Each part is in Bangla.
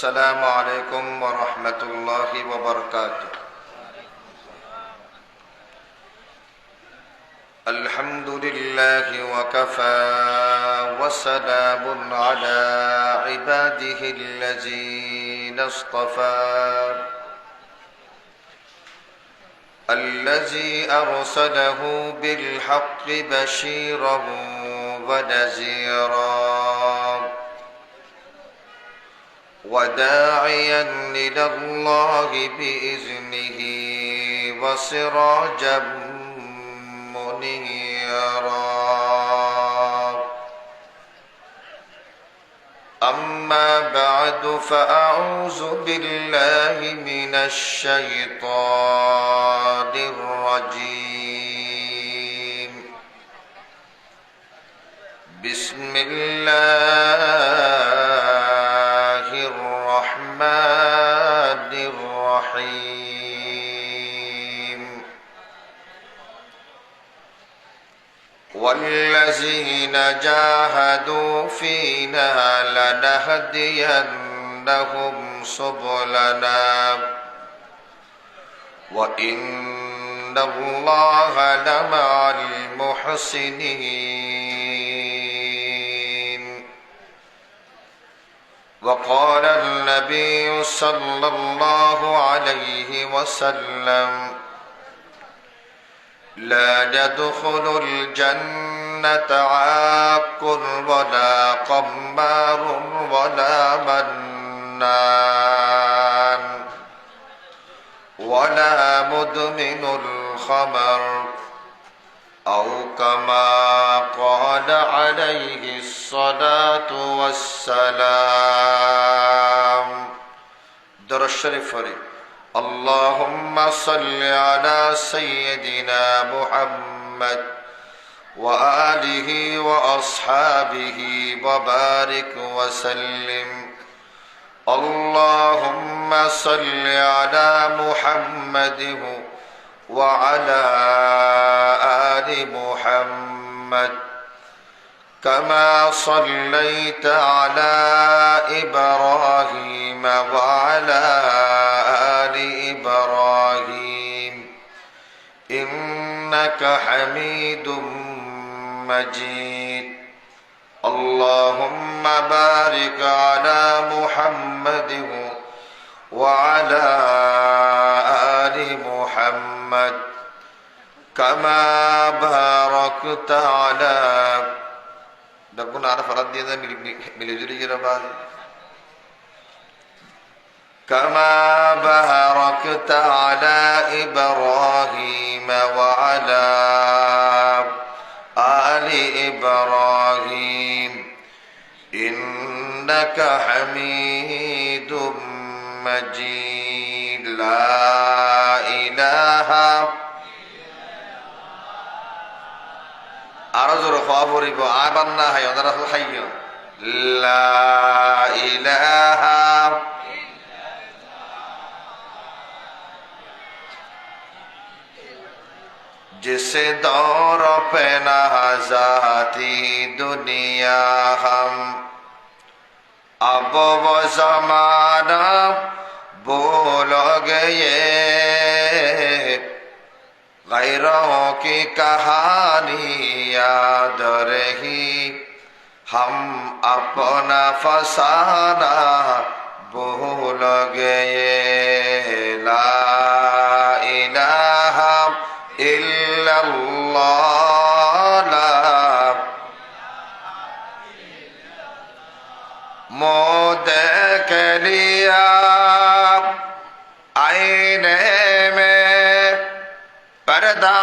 السلام عليكم ورحمة الله وبركاته. الحمد لله وكفى وسلام على عباده الذين اصطفى الذي أرسله بالحق بشيرا ونذيرا وداعيا إلى الله بإذنه وسراجا منيرا. أما بعد فأعوذ بالله من الشيطان الرجيم. بسم الله الرحمن الرحيم. والذين جاهدوا فينا لنهدينهم سبلنا وإن الله لمع المحسنين. وقال النبي صلى الله عليه وسلم: لا يدخل الجنة عاق ولا قمار ولا منان ولا مدمن الخمر أو كما قال عليه الصلاة والسلام. درود شريف فريق. اللهم صل على سيدنا محمد وآله وأصحابه وبارك وسلم. اللهم صل على محمد وعلى آل محمد كما صليت على إبراهيم وعلى آل إبراهيم إنك حميد مجيد. اللهم بارك على محمد وعلى آل محمد كما باركت على نكون عارف رد هذا مليجري جربان كما باركت على إبراهيم وعلى آل إبراهيم إنك حميد مجيد. لا إله أرجو رفافوري بعابنا هاي ونرى الحي. لا إله जिसे दौर पे ना जाती दुनिया हम अब वो जमाना भूल गए गैरों की कहानी याद रही हम अपना फसाना भूल गए. ला इलाहा इल्लल्लाह ला मोद के लिया आईने में पर्दा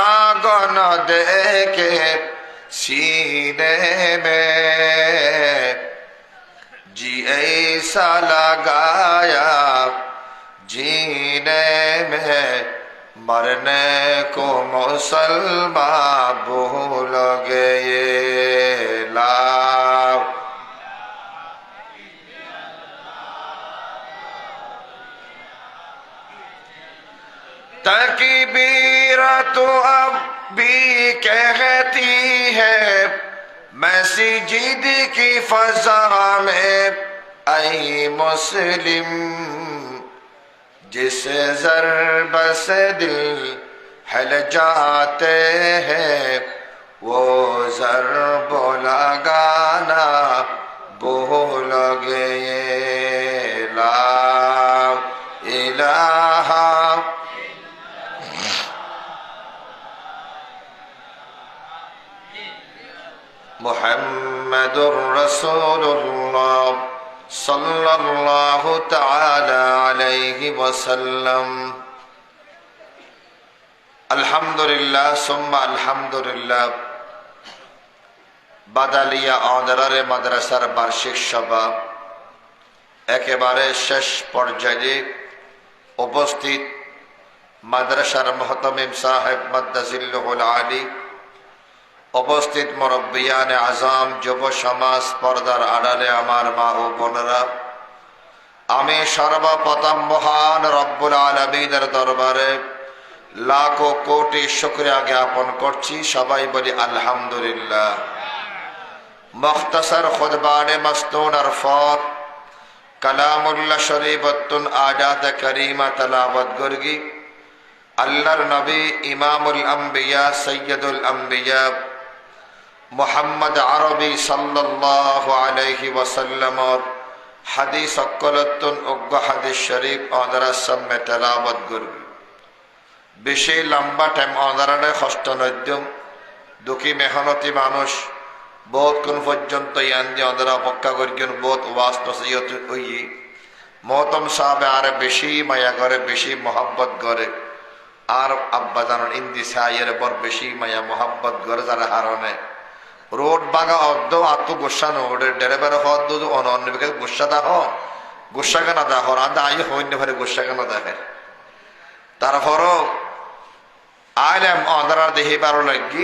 गुन देखे सीने में जी ऐसा लगाया जीने में मरने को मुसलमान भूल गए. ला तकबीर तो अब भी कहती है मस्जिद की फजा में ऐ मुस्लिम जिस ज़रब से दिल हिल जाते हैं वो ज़रब लगाना भूल गए ला इलाहा मुहम्मदुर रसूलुल्लाह सल्लल्लाहु तआला अलैहि वसल्लम। আলহামদুলিল্লাহ সুম্মা আলহামদুলিল্লাহ। বাদালিয়া অনারারি মাদ্রাসার বার্ষিক সভা একেবারে শেষ পর্যায়ে উপস্থিত মাদ্রাসার মুহতামিম সাহেব মাদ্দাজিল্লুহুল আলী, উপস্থিত মুরব্বিয়ানে আজম, যুব সমাজ, পর্দার আড়ালে আমার মা ও বোনেরা, আমি সর্বপ্রথম মহান রব্বুল আলামিনের দরবারে লাখো কোটি শুকরিয়া জ্ঞাপন করছি। সবাই বলি আলহামদুলিল্লাহ। মুখতাসার খুতবানে মাসনুন আর ফর কালামুল্লাহ শরীফতুন আজাদ করিমা তেলাওয়াত করগি। আল্লাহর নবী ইমামুল আম্বিয়া সৈয়দুল আম্বিয়া মুহাম্মদ আরবি সাল্লাল্লাহু আলাইহি ওয়াসাল্লামর হাদিস অকলতুন উগ্র হাদিস শরীফ অনারার সামনে তেলাওয়াত করগি। বেশি লম্বা টাইম অনারানে কষ্ট নদ্যম দুঃখী মেহনতি মানুষ বহুত কোন পর্যন্ত ইয়ান যে অনারা অপেক্ষা করিজন বহুত ওয়াজ নসিহত হইয়ে মহতম সাহেব আরে বেশি মায়া করে, বেশি মোহাব্বত করে। আর আব্বা জানান ইন্দি সাইয়ের বর বেশি মায়া মোহাব্বত করে যারা হারনে রোড বাগা অর্ধ আত্ম গুসা নোডে ড্রাইভার হদ অন্য গুসা দা হন গুসা কেনা দা হর আদা আই হইনি ভারে গুসা কেনা দেখে। তারপরও আইলাম অনারা দেহি বারো লাগি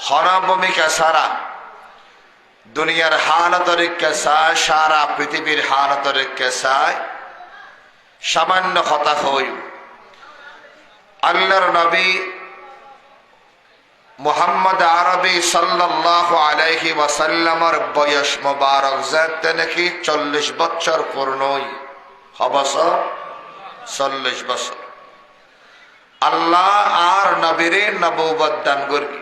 হরা ভূমিকা সারা দুনিয়ার হালতর কেসায়, সারা পৃথিবীর হালতর কেসায় সামান্য হতাশ হই আল্লাহর নবী মুহাম্মদ আরবি সাল্লাল্লাহু আলাইহি ওয়াসাল্লামর বয়স মুবারক যাতে নাকি 40 বছর পূর্ণই হবছর 40 বছর আল্লাহ আর নবীরে নবুয়ত দান করবি।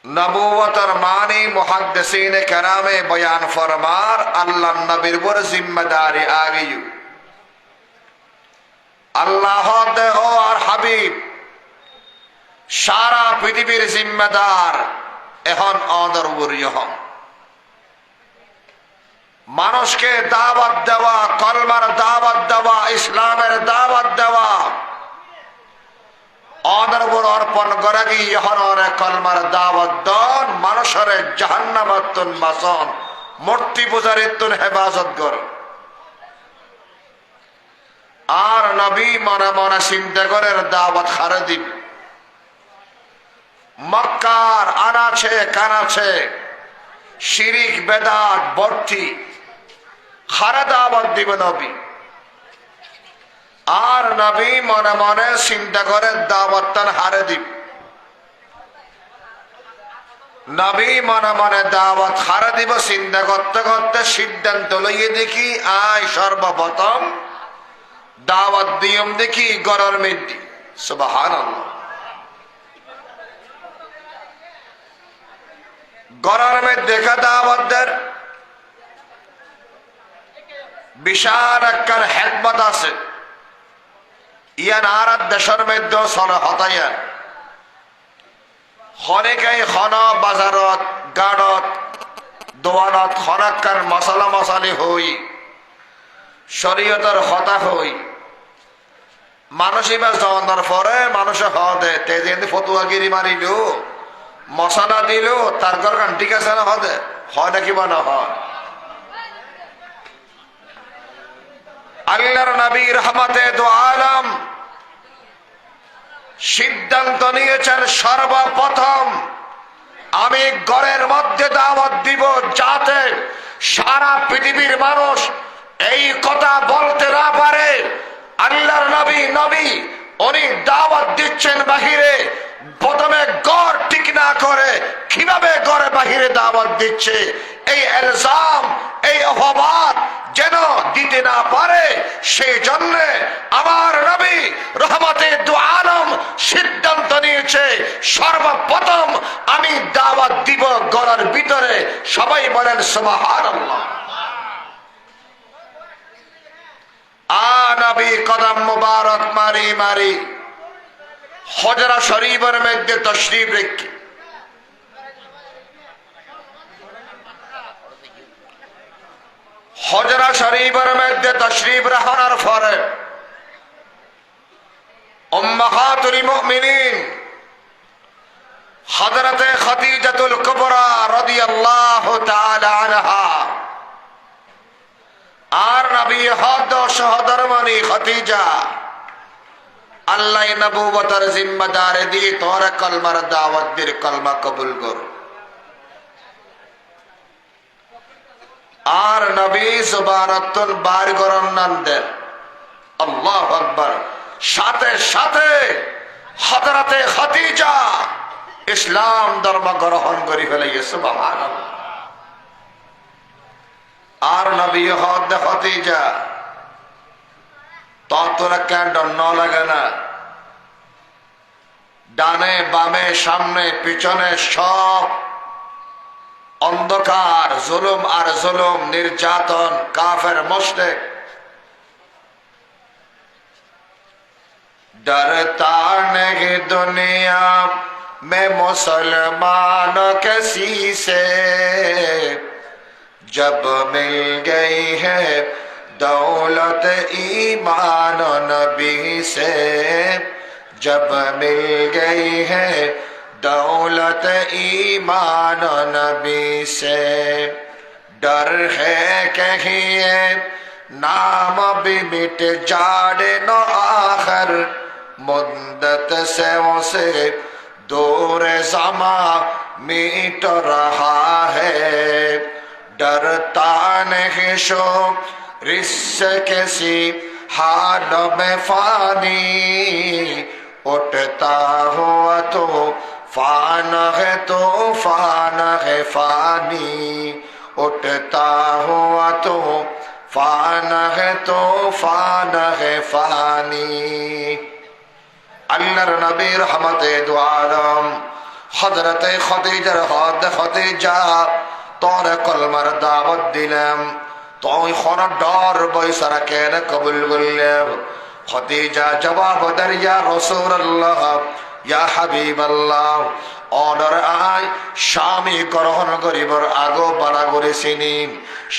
নবুয়তের মানে মুহাদ্দিসিনে কেরামে বয়ান ফরমার আল্লাহ নবীর উপর জিম্মেদারি আ গই। আল্লাহ দেহ আর হাবিব সারা পৃথিবীর জিম্মেদার এখন অদর হম মানুষকে দাওয়াত দেওয়া, কলমার দাওয়াত দেওয়া, ইসলামের দাওয়াত দেওয়া অদর অর্পণ করা কি এখন কলমার দাওয়াত দন মানুষের জাহান্নামাতুন বাসন মূর্তি পূজারিতুন হেফাজত কর। আর নবী মনে মনে চিন্তা করে দাওয়াত হারে দিব। মক্কার আনাছে কানাছে শিরিক বেদাত ভর্তি, হারে দাওয়াত দিব নবী। আর নবী মনে মনে চিন্তা করে দাওয়াত হারে দিব। নবী মনে মনে দাওয়াত হারে দিব চিন্তা করতে করতে সিদ্ধান্ত লইয়ে দেখি আয় সর্বপ্রথম দাওয়াত দিয়ম দেখি গরর মেদি। সুবহানাল্লাহ। গরর মে দেখা দাওয়াতদের বিশাল একটা হিকমত আছে। ইয়ান আর দেশের মধ্যে সনে হতায়ান হনেকাই খন বাজারত গাড়ত দোয়ানত হনাক্কার মশলা মশালি হই শরীয়তের হতা হই মানুষ এবার জনের পরে মানুষে হদে তেজ ফতুয়াগিরি মারিল মশলা দিল তার ঘর গান ঠিক আছে না হদে হয় নাকি বা না হয়। আল্লাহর নবী রহমতে দু আলম সিদ্ধান্ত নিয়েছেন সর্বপ্রথম আমি ঘরের মধ্যে দাওয়াত দিব যাতে সারা পৃথিবীর মানুষ এই কথা বলতে না পারে আল্লাহর নবী উনি দাওয়াত দিচ্ছেন বাহিরে, প্রথমে ঘর ঠিক না করে কিভাবে ঘরে বাহিরে দাওয়াত দিচ্ছে, এই ইলজাম, এই অপবাদ যেন দিতে না পারে, সেই জন্য আমার নবী রহমতে দু আলম সিদ্ধান্ত নিয়েছে সর্বপ্রথম আমি দাওয়াত দিব ঘরের ভিতরে। সবাই বলেন সুবহানাল্লাহ। নবী কদম মুবারক মারি মারি হজরা শরীফের মধ্যে তশরিফ রেখে হজরা শরীফের মধ্যে তশরিফ রাখার পরে উম্মাহাতুল মুমিনিন হযরতে খাদিজাতুল কুবরা রাদিয়াল্লাহু তাআলা আনহা আর নবী হদ সহধর্মণী খাদিজা আল্লাহ নবুয়তের জিম্মাদার দিয়ে তোর কলমার দাওয়াত দিয়ে কলমা কবুল কর। আর নবী সুবহানাতুল বার করন নাম দেন আল্লাহু আকবার। সাথে সাথে হযরতে খাদিজা ইসলাম ধর্ম গ্রহণ করে ফেলে সুবহানাল্লাহ। আর নবী হদ খাদিজা তোরা কেন ন লাগে না, ডানে বামে সামনে পিছনে সব অন্ধকার, জুলুম আর জুলুম, নির্যাতন, কাফের মুশরিক। डरता नहीं दुनिया में मुसलमान किसी से, जब मिल गई है दौलत ईमान नबी से, जब मिल गई है दौलत ईमान नबी से, डर है कहीं नाम भी मिट जाए न आखिर, मुद्दत से उसे दूर ज़मा मिट रहा है, डरता नहीं शो रिश्ते किसी हाल में फानी, उठता हुआ तो फान है तो फान है फानी, उठता हुआ तो फान है तो फान है फानी। अल्लाहर नबी रहमते दो आलम हजरते खादिजार हद खादिजा तोर कलमार दावत दिलाम, তুই কোন ডর বৈসারা কেন কবুল করলে? খাদিজা জবাব দেন ইয়া রাসূলুল্লাহ ইয়া হাবিবাল্লাহ, অর্ডার আই স্বামী গ্রহণ করিবার আগো বাড়া করেছিনি,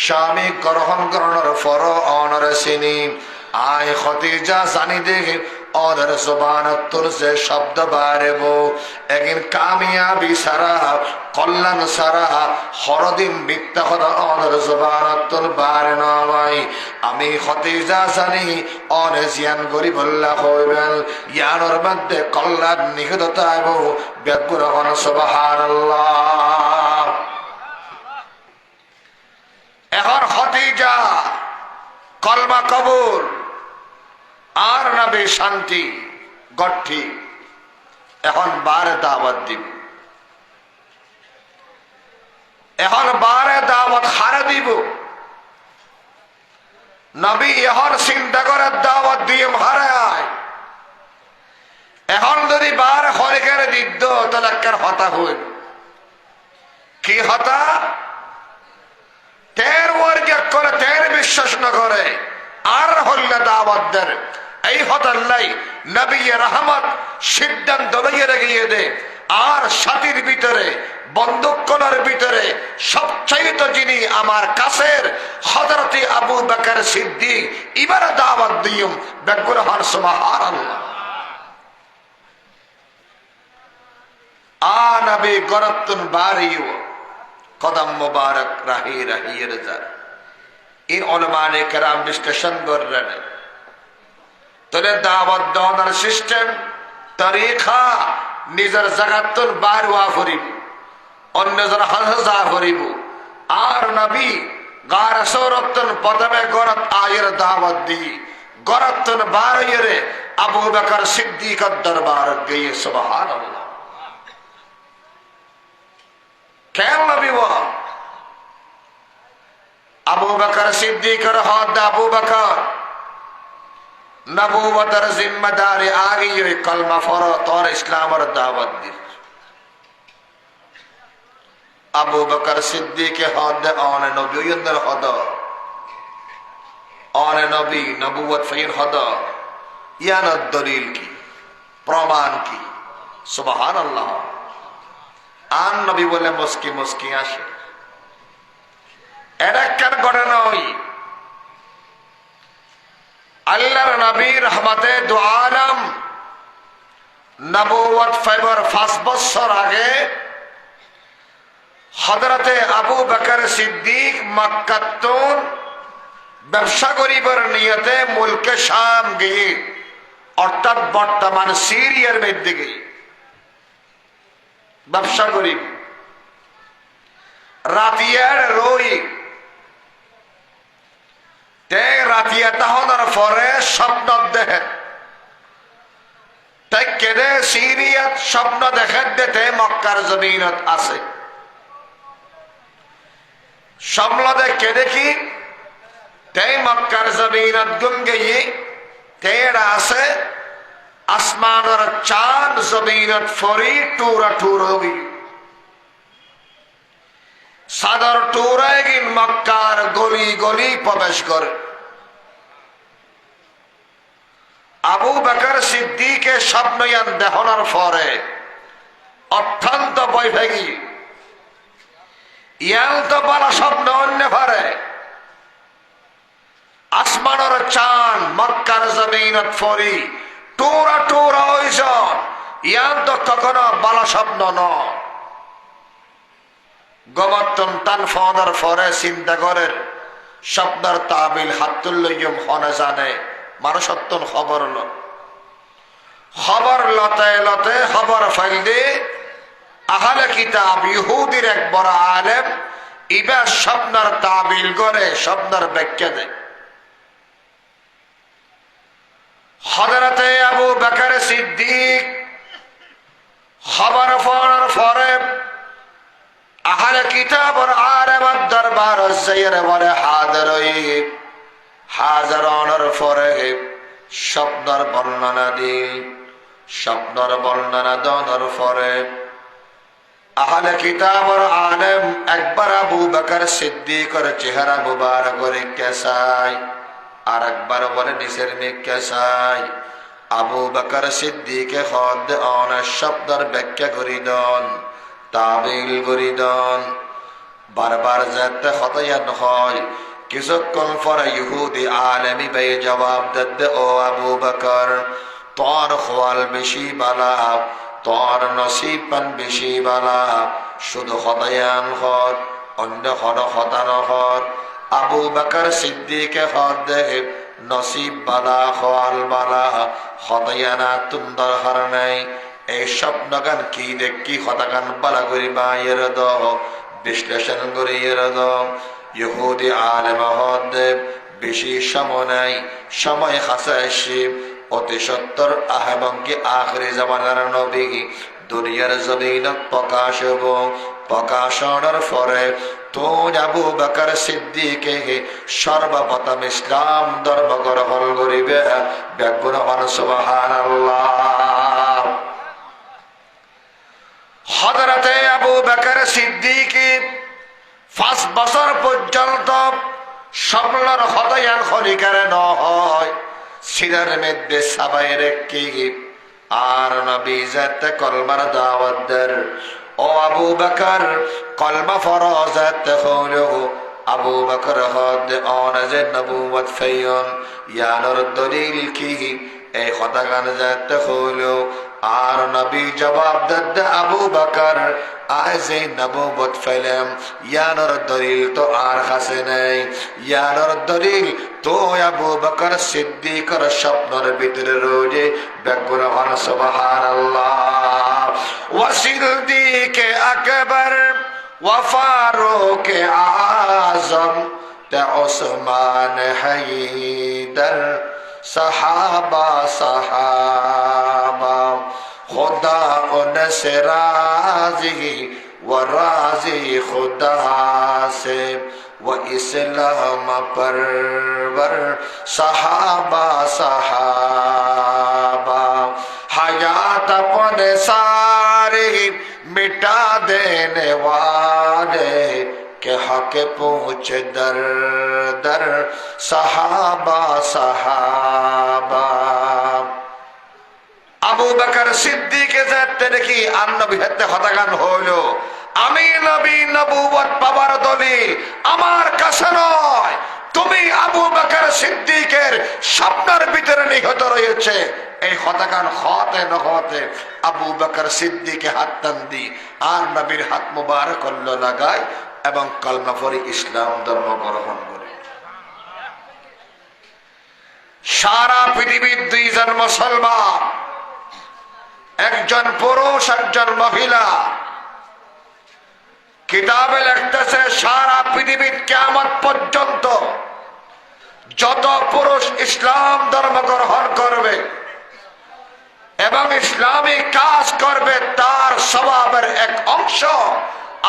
স্বামী গ্রহণ করার পর অনর চিনি। আয় খাদিজা জানি দেখে অর্ডার জবান তোর যে শব্দ বাড়ব, একদিন কামিয়াবি সারা কল্যাণ সারা হরদিন মিথ্যা কথা অর্ডার জবান তোর বার নয়। আমি খাদিজা জানি অনে জিয়ান করি বললা হইবেন ইয়ানোর মধ্যে কল্যাণ নিহিততা এবং ব্যাকুরণ সুবহানাল্লাহ। এখন খাদিজা কলমা কবুল আর নবী শান্তি গঠি। এখন বারে দাওয়াত দিব, এখন বারে দাওয়াত হারে দিব। নবী এখন চিন্তা করে দাওয়াত দিয়ে হারে আয়। এখন যদি বার হরিকের দিদ্দ তাহলে একটা হতা হইল। কি হতা? তের ওয়ার্গ করে তের বিশ্বাস না করে আর হল্লা দাওয়াত দেন। এই হতাল্লাই নবী রহমত সিদ্ধান্ত লইয়ে রেখে দে। আর সাথীর ভিতরে বন্দুক কলার ভিতরে সবচাইতে যিনি আমার কাছের হযরতে আবু বকর সিদ্দিক, এবার দাওয়াত দিম বেগুর হর সুবহানাল্লাহ। আ নবী গরতুন বারিও কদম মুবারক রাহি রাহি রজা। এই উলামায়ে কেরাম বিশ্লেষণ করেন তোরে দাওয়াত দেওয়ার সিস্টেম তরিকা নিজের জাগাতুল বার ওয়া করিব, অন্য যারা হাজা করিব। আর নবী গার সৌরতন প্রথমে গরত আয়ের দাওয়াত দি গরতন বারয়ের আবু বকর সিদ্দিক দরবার গিয়ে সুবহানাল্লাহ। কেন নবী আবু বকর সিদ্দিকের হদ আবু বকর নবুয়তের জিম্মেদারি আগে ওই কলমা পড়ো তোর ইসলামের দাওয়াত দি আবু বকর সিদ্দিকে হদ অনে নবী ওইদের হদ অনে নবী নবুয়ত ফির হদ ইয়ানত দলিল কি প্রমাণ কি সুবহানাল্লাহ আন নবী বলে মুস্কি মুস্কি আসে এটা কেন ঘটনা ওই আল্লাহর নবী রহমতে দু আলম নবুয়ত ফাইবার 5 বছর আগে হযরতে আবু বকর সিদ্দিক মক্কাতুন ব্যবসা করিবার নিয়তে মুলকে শাম গিয়ে অর্থাৎ বর্তমান সিরিয়ার মধ্যে গিয়ে ব্যবসা করি রাতিয়ার রই রাতিয়া তাহনের পরে স্বপ্ন দেখে তাই কেদে সিরিয়াত স্বপ্ন দেখেন দেতে মক্কার জমিনত আছে স্বপ্ন দেখে দেখি তাই মক্কার জমিনত গুম গিয়ে তেরা আছে আসমানের চাঁদ জমিনত ফরি টুরা টুর হোগি সাদর টুরায় গিন মক্কার গলি গলি প্রবেশ করে আবু বকর সিদ্দিকের স্বপ্নয়ান দেহনার পরে অত্যন্ত ভয় ভেগি ইয়াল তো বড় স্বপ্ন অন্য পারে আসমানের চাঁদ মক্কার জমিনত ফরি টুরা টুরা হইছ ইয়ান তো কখনো বড় স্বপ্ন ন গমতন তান ফোনের পরে চিন্তা করেন স্বপ্নের তাবিল হাতুল্লয়ম হনে জানে মানুষত্বন খবর লতে লতে খবর ফাইল দে আহলে কিতাব ইহুদির এক বড় আলেম ইবা স্বপ্নের তাবিল করে স্বপ্নের ব্যাখ্যা দেয় হযরতে আবু বকর সিদ্দিক খবর ফোনের পরে আহলে কিতাবর আলেমের দরবার যাইরে বলে হাজির হই হাজির হওয়ার পরে স্বপ্নের বর্ণনা দিই স্বপ্নের বর্ণনা দেওয়ার পরে আহলে কিতাবর আলেম একবার আবু বকর সিদ্দিকের চেহারা মুবারক দেখতে চায় আর একবার বলে নিচের মেঘকে চায় আবু বকর সিদ্দিকে খদ অনেক স্বপ্নের ব্যাখ্যা করি দন তাবিল করি দন বারবার যাতে হতায়ান হয় কিছুক্ষণ পরে ইহুদি আলেমি ভাই জবাব দে ও আবু বকর তোর খোয়াল বেশি বালা তোর নসিব পান বেশি বালা শুধু হতায়ান হর অন্য হর হতান হর আবু বকর সিদ্দিকে হর দেহে নসিব বালা খোয়াল বালা হতায়ানা তুন্দর হর নাই এই স্বপ্নগান কি দেখি হতাগান বালা করি বাইয়ের দহ বিশ্লেষণ করি এর দহ ইহুদি আলেম হদেব বেশি সময় নাই সময় খাসাইছি অতি সত্তর এবং কি আখরি জামানার নবী দুনিয়ার জমিনত প্রকাশ হব প্রকাশনের পরে তো আবু বকর সিদ্দিকে সর্বপ্রথম ইসলাম ধর্ম গ্রহণ করিবে ব্যাকুল হন সুবহানাল্লাহ হযরতে আবু বকর সিদ্দিক 5 বছর পর্যন্ত স্বপ্নের হতায়ান খনিকারে ন হয় সিরার মধ্যে সাবাইয়ের কি আর নবী যাতে কলমার দাওয়াত দের ও আবু বকর কলমা ফরজাত হলো আবু বকর হদ অনজে নবুয়ত ফাইয়ন ইয়ানোর দলিল কি এই হতাগান যাতে হলো আর নবী জবাব দে আবু বকর আজ নবুয়ত ফাইলাম ইয়ানোর দলিল তো আর কাছে নাই ইয়ানোর দলিল তো আবু বকর সিদ্দিকের স্বপ্নের ভিতরে রোজে বেগুন হন সুবহানাল্লাহ ওয়া সিদ্দিকে আকবর ওয়া ফারুক আযম তে উসমান হায়দার সাহাবা সাহাবা खुदा उनसे राजी व राजी खुदा से व इस्लाम परवर सहाबा सहाबा हयात अपने सारे मिटा देने वाले के हक पहुँचे दर दर सहाबा सहाबा। আবু বকর সিদ্দিকের যাতে দেখি আর নবী হাতে হতাগান হইলো, আমি নবী নবুয়ত পাবার দলিল আমার কাছে নয়, তুমি আবু বকর সিদ্দিকের স্বপ্নের ভিতরে নিহত রয়েছে। এই হতাগান হতে না হতে আবু বকর সিদ্দিকে হাত টান দি আর নবীর হাত মুবারক লাগায় এবং কলমা পড়ে ইসলাম ধর্ম গ্রহণ করে। সারা পৃথিবীর দুইজন মুসলমান, একজন পুরুষ একজন মহিলা, কিতাবে লিখতেছে সারা পৃথিবীর কিয়ামত পর্যন্ত যত পুরুষ ইসলাম ধর্ম গ্রহণ করবে এবং ইসলামী কাজ করবে তার সওয়াবের এক অংশ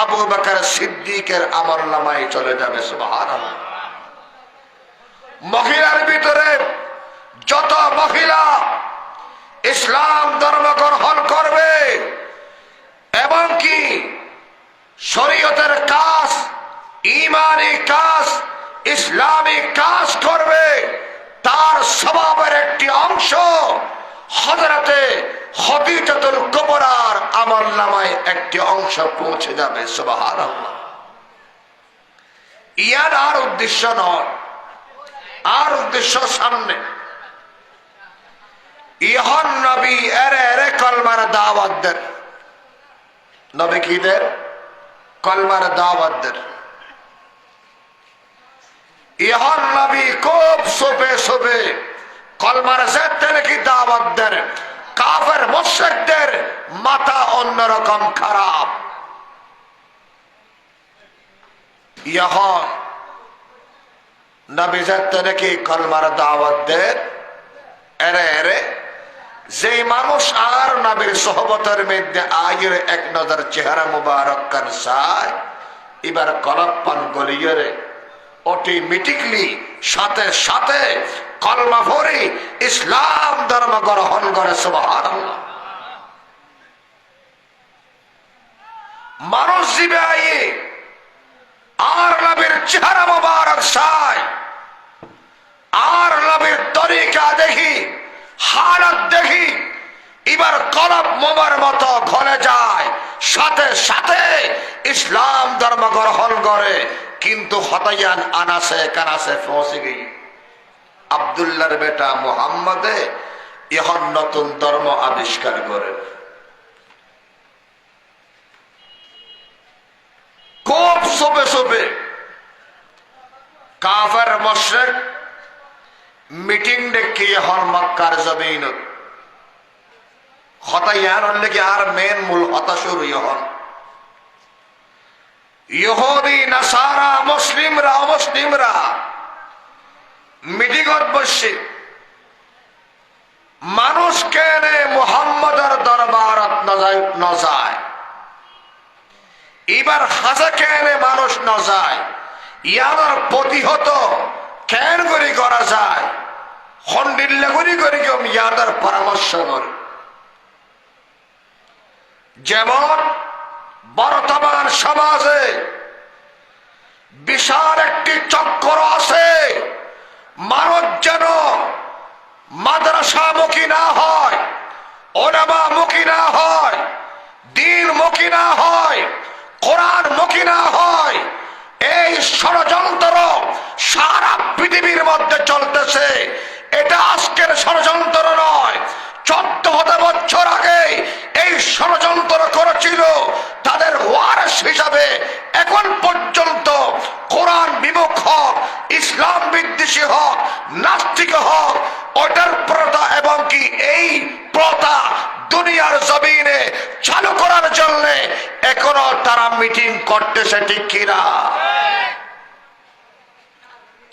আবু বকর সিদ্দিকের আমলনামায় চলে যাবে। সুবহানাল্লাহ। মহিলার ভিতরে যত মহিলা ইসলাম ধর্ম গ্রহণ করবে এবং কি শরীয়তের কাজ, ঈমানি কাজ, ইসলামী কাজ করবে তার সওয়াবের একটি অংশ হযরতে খদীজাতুল কুবরার আমলনামায় একটি অংশ পৌঁছে যাবে। সুবহানাল্লাহ। ইয়ার আর উদ্দেশ্য নয়, আর উদ্দেশ্য সামনে। ইহন নবী এরে এরে কলমার দাওয়াত দেন। নবী কি দেন? কলমার দাওয়াত দেন। ইহন নবী খুব সোপে সোপে কলমার যেতে নাকি দাওয়াত দেন। কাফের মুশরিকদের মাথা অন্যরকম খারাপ। ইহন নবী যেতে নাকি কলমার দাওয়াত দেন, এরে এরে যে মানুষ আর নবীর সোহবতের মধ্যে আয়ের এক নজর চেহারা মুবারক কার চায়, এবার কলব পান গলিয়ে অটোমেটিকলি সাথে সাথে কলমা পড়ে ইসলাম ধর্ম গ্রহণ করে। সুবহানাল্লাহ। মানুষ জীবে আয়ে আর নবীর চেহারা মুবারক চায়, আর নবীর তরিকা দেখি, হালত দেখি, এবার কলব মোবার মতো ঘরে যায়, সাথে সাথে ইসলাম ধর্ম গ্রহণ করে। কিন্তু হতায়ান আনাসে কানাসে পৌঁছে গই আব্দুল্লাহর বেটা মুহাম্মদে এখন নতুন ধর্ম আবিষ্কার করে। খুব সোপে সোপে কাফের মুশরিক মিটিং ডেকে এখন মক্কার জমিনত হতায়ান হলে কি আর মেন মূল হতা শুরু হন ইহুদি নাসারা মুসলিমরা অমুসলিমরা মিটিংত বসে মানুষ কেনে মুহাম্মদের দরবারত ন যায়, এবার হাজা কেনে মানুষ ন যায়, ইয়াদের প্রতিহত কেন করি করা যায়, হন্ডিল্লা করি করি কেউ ইয়াদের পরামর্শ করে। যেমন বর্তমান সমাজে বিশাল একটি চক্র আছে, মানুষ যেন মাদ্রাসামুখী না হয়, ওলামামুখী না হয়, দ্বীনমুখী না হয়, কোরআনমুখী না হয়। এই ষড়যন্ত্র সারা পৃথিবীর মধ্যে চলতেছে। এটা আজকের ষড়যন্ত্র নয়, 14,000 বছর আগে এই ষড়যন্ত্র করেছিল তাদের ওয়ারিস হিসাবে। এখন পর্যন্ত কোরআন বিমুখ হোক, ইসলাম বিদ্বেষী হোক, নাস্তিক হোক, ওটার প্রথা এবং কি এই প্রথা দুনিয়ার জমিনে চালু করার জন্য এখনো তারা মিটিং করতেছে, ঠিক কিনা?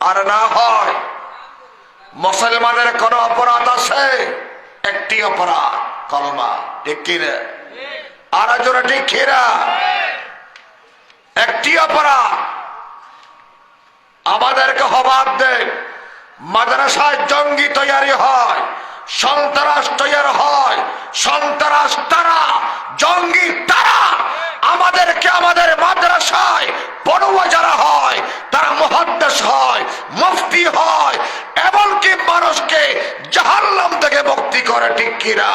আর না হয় মুসলমানের কোন অপরাধ আছে? একটি অপরাধ, কলমা, ঠিক কিনা? আর জোরে ঠিক কিনা? একটি অপরাধ আমাদেরকে হবাব দেয়, মাদ্রাসায় জঙ্গি তৈরি হয়, সন্ত্রাস তৈরি হয়, সন্ত্রাস তারা, জঙ্গি তারা। আমাদেরকে আমাদের মাদ্রাসায় পড়ুয়া যারা হয় তারা মুহাদ্দিস হয়, মুফতি হয়, এমনকি মানুষকে জাহান্নাম থেকে মুক্তি করে, ঠিক কিনা?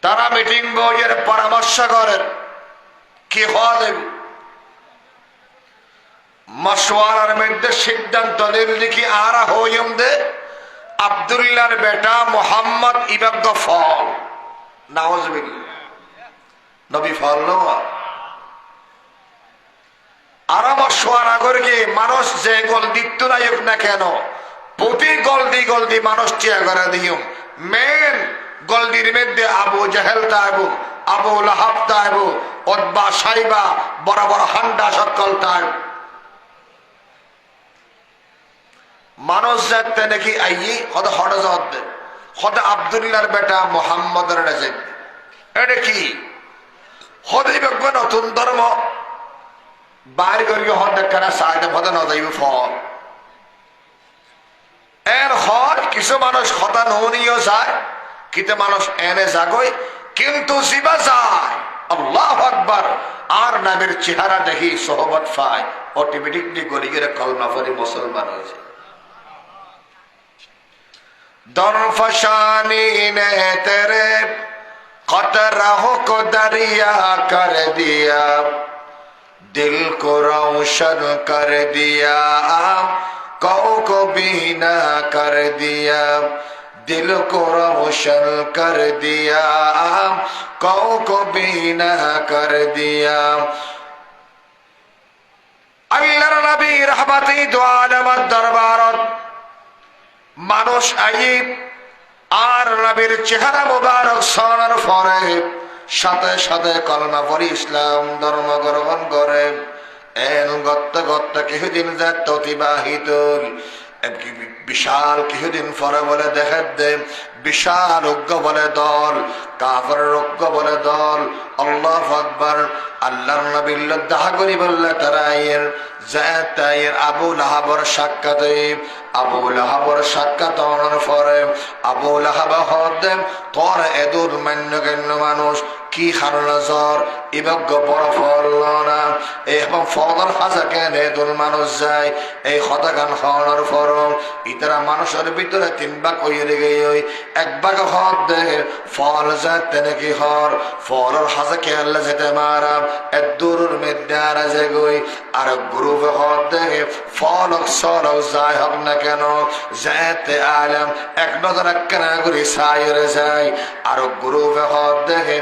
তারা মিটিং বইয়ের পরামর্শ করেন কি হওয়া দেবে, মশওয়ারার মধ্যে সিদ্ধান্ত নিল কি আরা হইম দে আব্দুল্লাহর বেটা মোহাম্মদ ইবাগ ফল নাউজুবিল্লাহ নবী ফল নওয়া আরা মশওয়ারা করে কি মানুষ যে গোল দিত না হোক না কেন, প্রতি গলদি মানুষ চেয়া করে দিও। মেন গলদির মধ্যে আবু জাহেল তাইবু, আবু লাহাব তাইবু, উতবা সাইবা, বড় বড় হান্ডা সকল তাইব। মানুষ যাতে নাকি আইয়ে হদ হড জবাব হদ আব্দুল্লাহর বেটা মোহাম্মদের রাজে এটা কি হদেই বেগবে নতুন ধর্ম বাইর করি হদ কেনা সাইডে হদে নজাইব ফল এর হয় কিছু মানুষ হতা ননিও যায় কিন্তু মানুষ এনে জাগয় কিন্তু জিবা যায় আল্লাহু আকবার আর নবীর চেহারা দেখি সোহবত পায় অটোমেটিকলি গলি গিয়ে কলমা পড়ে মুসলমান হয়েছে। दरफशानी ने तेरे कतराहों को दरिया कर दिया, दिल को रोशन कर दिया, कौ को बीना कर दिया, दिल को रोशन कर दिया, कौ को बीना कर दिया। अल्लाह नबी रहमती दो आलम दरबारत মানুষ আইব আর নবীর চেহারা মুবারক শোনার পরে সাথে সাথে কলমা পড়ে ইসলাম ধর্ম গ্রহণ করে। এন গত্তা গত্তা কিছুদিন যাত অতিবাহিত বিশাল কিছুদিন পরে বলে দেখা দে বিশাল ঐক্য বলে দল, কাফের ঐক্য বলে দল। আল্লাহু আকবার। আল্লাহর নবীর দেখা করি বললে তারা এর জায়ের আবু লাহাবর সাক্ষাৎ, আবু লাহাবর সাক্ষাৎ হওয়ার পরে আবু লাহাব হদেম তোর এদুর মান্যগণ্য মানুষ কি হারনা জ্বর ইবজ্ঞ বড় ফল না এবং ফলর হাজা কেন এদুর মানুষ যায় এই হতাগান হওয়ার পর ইতারা মানুষের ভিতরে তিন ভাগ হয়ে গিয়ে এক ভাগ হদ দে ফল যায় নাকি হর ফলর হাজা কে আল্লাহ যেতে মারা এদুর মেদে আর যে গই আর গ্রুপ হদ দে ফলক সলক যায় হোক না কেন যেতে আলম এক নজর একখানা করে সাইরে যায় আর গ্রুপ হদ দেখে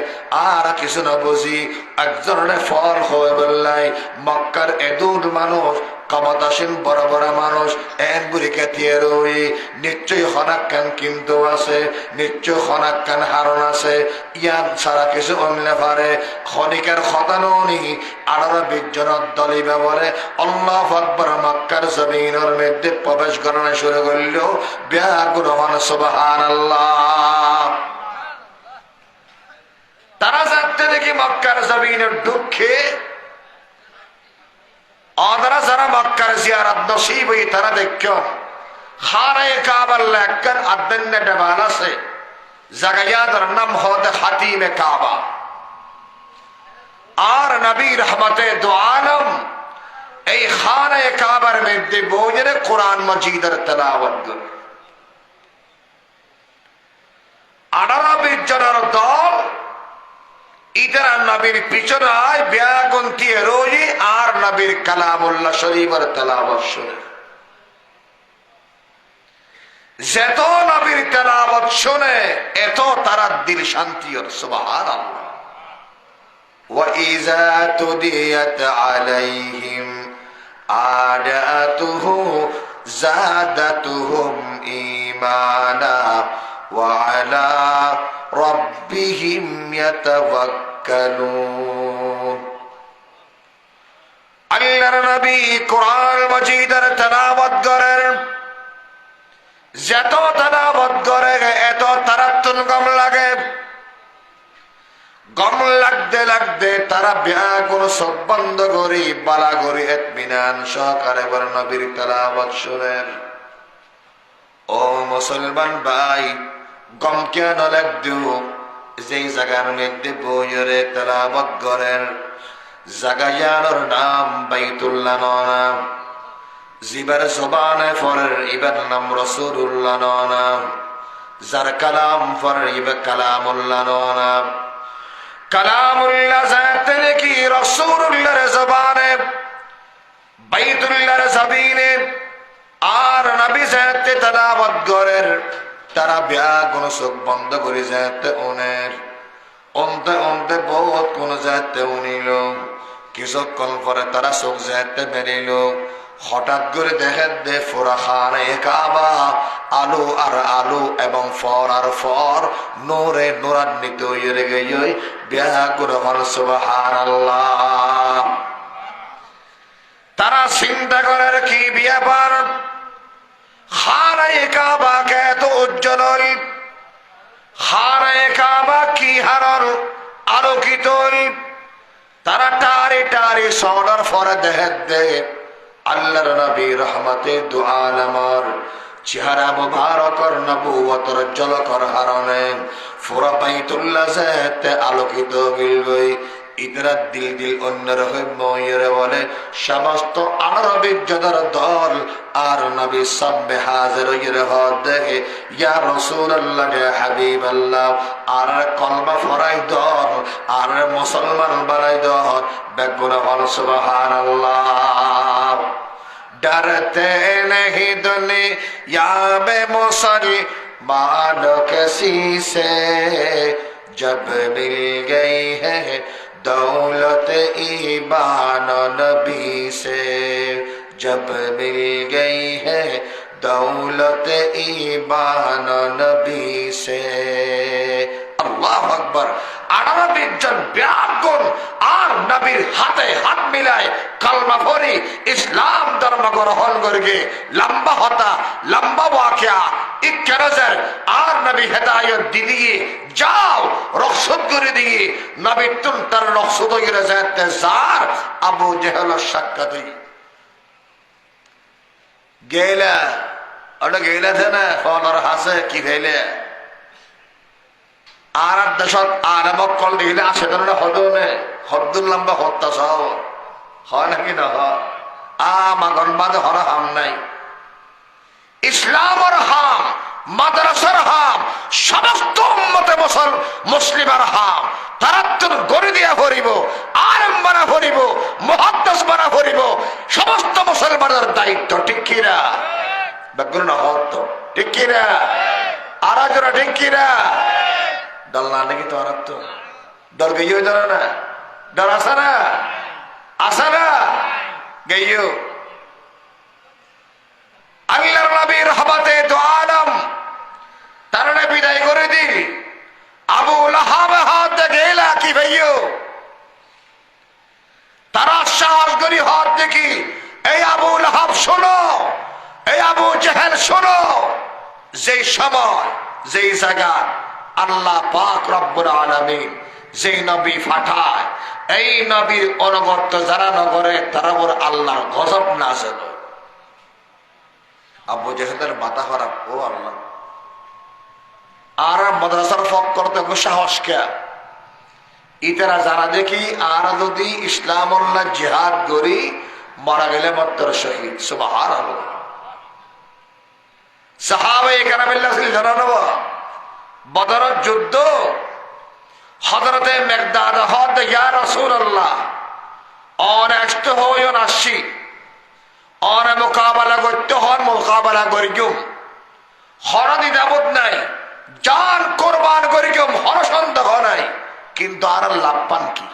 আর কিছু না বুঝি একজনের ফল হয়ে বললাই মক্কার এদুর মানুষ ক্ষমতাসীন বড় বড় মানুষ এন বুড়ি কেতিয়ে রই নিশ্চয়ই হনাক্কান কিন্তু আছে, নিশ্চয় হনাক্কান হারণ আছে। ইয়ান ছাড়া কিছু অন্য পারে খনিকার খতানি 18-20 জনের দলি ব্যবহারে আল্লাহু আকবার মক্কার জমিনের মধ্যে প্রবেশ করানো শুরু করল। ব্যাগুর হন সুবহানাল্লাহ। তারা যাতে দেখি মক্কার জমিনের দুঃখে অদরা যারা মক্কার জিয়ারত নসিব হই তারা দেখো খানায়ে কাবার লেখকেন আদন্নে ডবাল আছে জাগায়াদের নাম হতে হাতিমে কাবা আর নবী রহমতে দু আলম এই খানায়ে কাবার মধ্যে বসে কোরআন মজিদের তেলাওয়াত করে 18-20 জনের দল ইতারা নবীর পিছনে ব্যাগুন্তি রোজি আর নবীর কালামুল্লাহ শরীফের তেলাওয়াত শুনে। যত নবীর তেলাওয়াত শুনে এত তারা দিল শান্তি ওর সুবহানাল্লাহ। ওয়া ইযা তুদিয়াত আলাইহিম আয়াতুহু যাদাতুহুম ঈমানা ওয়া আলা রাব্বিহিম ইয়াতাওয়াক্কালুন। আল্লাহর নবী কোরআন মাজিদের তেলাওয়াত করেন, যত তেলাওয়াত করে এত তারাত্তুল কম লাগে। গম লাগতে লাগতে তারা ব্যাকুল চোখ বন্ধ করি বালা করি ইতমিনান সহকারে বলেন নবীর তেলাওয়াত শুনেন। ও মুসলমান ভাই, গম কেন লাগতো? যেই জায়গার মধ্যে বইরে তেলাওয়াত করেন জাগায়ানোর নাম বাইতুল্লাহ নাম, জিবার জবানে ফরের ইবার নাম রাসূলুল্লাহ নাম, যার কালাম ফরের ইবার কালামুল্লাহ নাম। কালামুল্লাহ জাতে নাকি রাসূলুল্লাহর জবানে বাইতুল্লাহর জবিনে আর নবী জাতে তেলাওয়াত করেন তারা ব্যাকুল চোখ বন্ধ করে যাতে ওনের অন্তে অন্তে বহুত কোন যাতে উনিল। কিছুক্ষণ পরে তারা চোখ যাতে বেরিল, হঠাৎ করে দেখেন দে ফোরা খানে কাবা আলো আর আলো এবং ফর আর ফর নূরে নূরান্বিত হয়ে গিয়ে ব্যাকুল হল সুবহানাল্লাহ। তারা চিন্তা করার কি ব্যাপার, খানায়ে কাবা কে তো উজ্জ্বল, খানায়ে কাবা কি হারল আলোকিত। তারা টারে টারে সরার পরে দেখে দে আল্লাহর নবী রহমতে দু আলমের চেহারা মুবারকর নবুয়তর ঝলকর হারণে পুরা বাইতুল্লাহ যেতে আলোকিত হইল গই। ইতরা দিল দিল অন্যরকম ময়ূরে বলে সমস্ত আরবের যাদের দল আর নবী সামনে হাজির হয়ে হদ দেখে ইয়া রাসূলুল্লাহ ইয়া হাবিবাল্লাহ আর কলমা ফরাই দল আর মুসলমান বানাই দল বেগুন হল সুবহানাল্লাহ। डरते नहीं दुनिया में मुसलमान किसी से जब मिल गई है दौलत ईमान नबी से, जब मिल गई है दौलत ईमान नबी से। अल्लाह अकबर। আরবের জন ব্যাকুল আর নবীর হাতে হাত মিলায় কালমা পড়ি ইসলাম ধর্ম গ্রহণ করবে। লম্বা হতা লম্বা ওয়াকিয়া ইকরাজার আর নবী হেদায়েত দিয়ে যাও রক্ষত করে দিয়ে নবী তুম তার রক্ষত করে যেতে যার আবু জেহেল সাক্ষাৎ গেলা ওটা গেলা না ফলর হাসে কি ফেলে আর দেশত আরবক কল দেখিলে আছে ধরনের হদনে হদ্দুর লম্বা হত্যা সহ হয় নাকি না হয় মাগন বাদে হর হাম নাই। ইসলামর হাম মাদ্রাসার হাম সমস্ত উম্মতে মুসলিমের হাম তারা তোর গড়ি দিয়া ভরিব আরম বানা ভরিব মুহাদ্দিস বানা ভরিব সমস্ত মুসলমানের দায়িত্ব। ঠিক কিনা বেগুন না হত ঠিক কিনা আর জোড়া ঠিক কিনা ডর না নাকি তো আর তো ডর গেইও ডর না ডর আসা না আসা না গেইও। আল্লাহর নবী রহমতে দু আলম তার বিদায় করে দিল। আবু লাহাব হাত গেলা কি ভাইও তারা সাহস করি হাত দেখি এই আবু লাহাব শোনো, এই আবু জেহেল শোনো, যেই সময় যেই জায়গা আল্লাহ পাক রব্বুল আলামিন যেই নবী পাঠায় এই নবীর অনুগত যারা নগরে তারা বড় আল্লাহর গজব নাযিল। আবু জেহেলের মাথা খারাপ, ও আল্লাহ আর মাদ্রাসার ফক করতে সাহস কে ইতারা জানা দেখি আর যদি ইসলামুল্লাহ জিহাদ করি মারা গেলে মাত্র শহীদ। সুবহানাল্লাহ। সাহাবায়ে কেরামেল্লাহ জানানো বদরের যুদ্ধ হযরতে মিকদাদ হদ ইয়া রাসূলুল্লাহ অনেষ্ট হইও আসি অনে মোকাবেলা করতে হন মোকাবেলা করিগুম হরদি দাবত নাই জান কোরবান করিগুম হর সন্দেহ নাই কিন্তু আর লাভ পান কি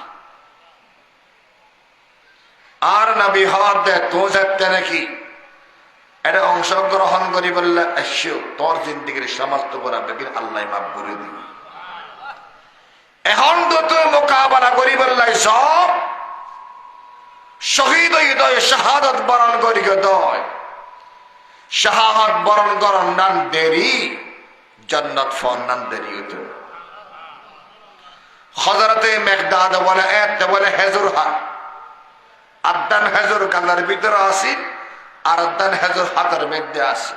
আর নবী হদ দে তো যেতে নাকি এটা অংশগ্রহণ করি বললে এসো তোর জিন্দিগির সমস্ত করাবে কিন্তু আল্লাহ মাফ করে দিবে। এখন তো তুই মোকাবেলা করি বললে সব শহীদ হৃদয় শাহাদত বরণ করি দয় শাহাদত বরণ করন নান দেরি জান্নাত ফন নান দেরি হতো হযরতে মেকদাদ বলে এত বলে হেজুর হাত আদান হেজুর গালার ভিতরে আসি আর আদান হেজুর হাতের মধ্যে আসি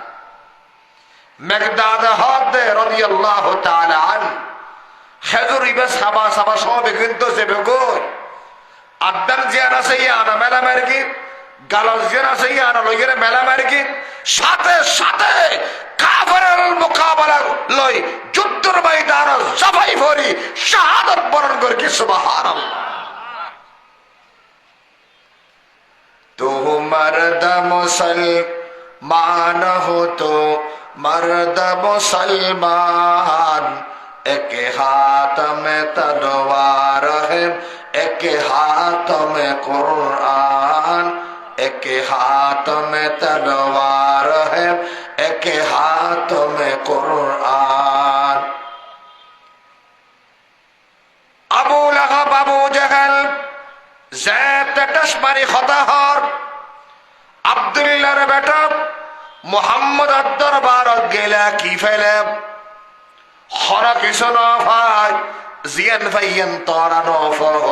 মেকদাদ হদ রাদিয়াল্লাহু তাআলা আন হেজুর ইবে সাবা সাবা সব কিন্তু যে বেগর আদান জিয়ান আছে ইয়ানা মেলা মারকি গালাল জিয়ান আছে ইয়ানা লইরে মেলা মারকি সাথে সাথে কাফেরের মোকাবেলা লই যুদ্ধের ময়দানে সবাই ভরি শাহাদাত বরণ করে কি সুবহানাল্লাহ তো মর্দ মুসলমান হো তো মর্দ মুসলমান এক হাত মে তলওয়ার है एक हाथ में कुरान एक हाथ में तलवार है एक हाथ में कुरान अबू लहब अबू जहल ज़ैद टशमारी खताहर अब्दुल्लाहर बेटा मोहम्मद दरबार गेला की फैले खरा किसो न भाई জিয়ান ভাইয়ান তরানো ফহ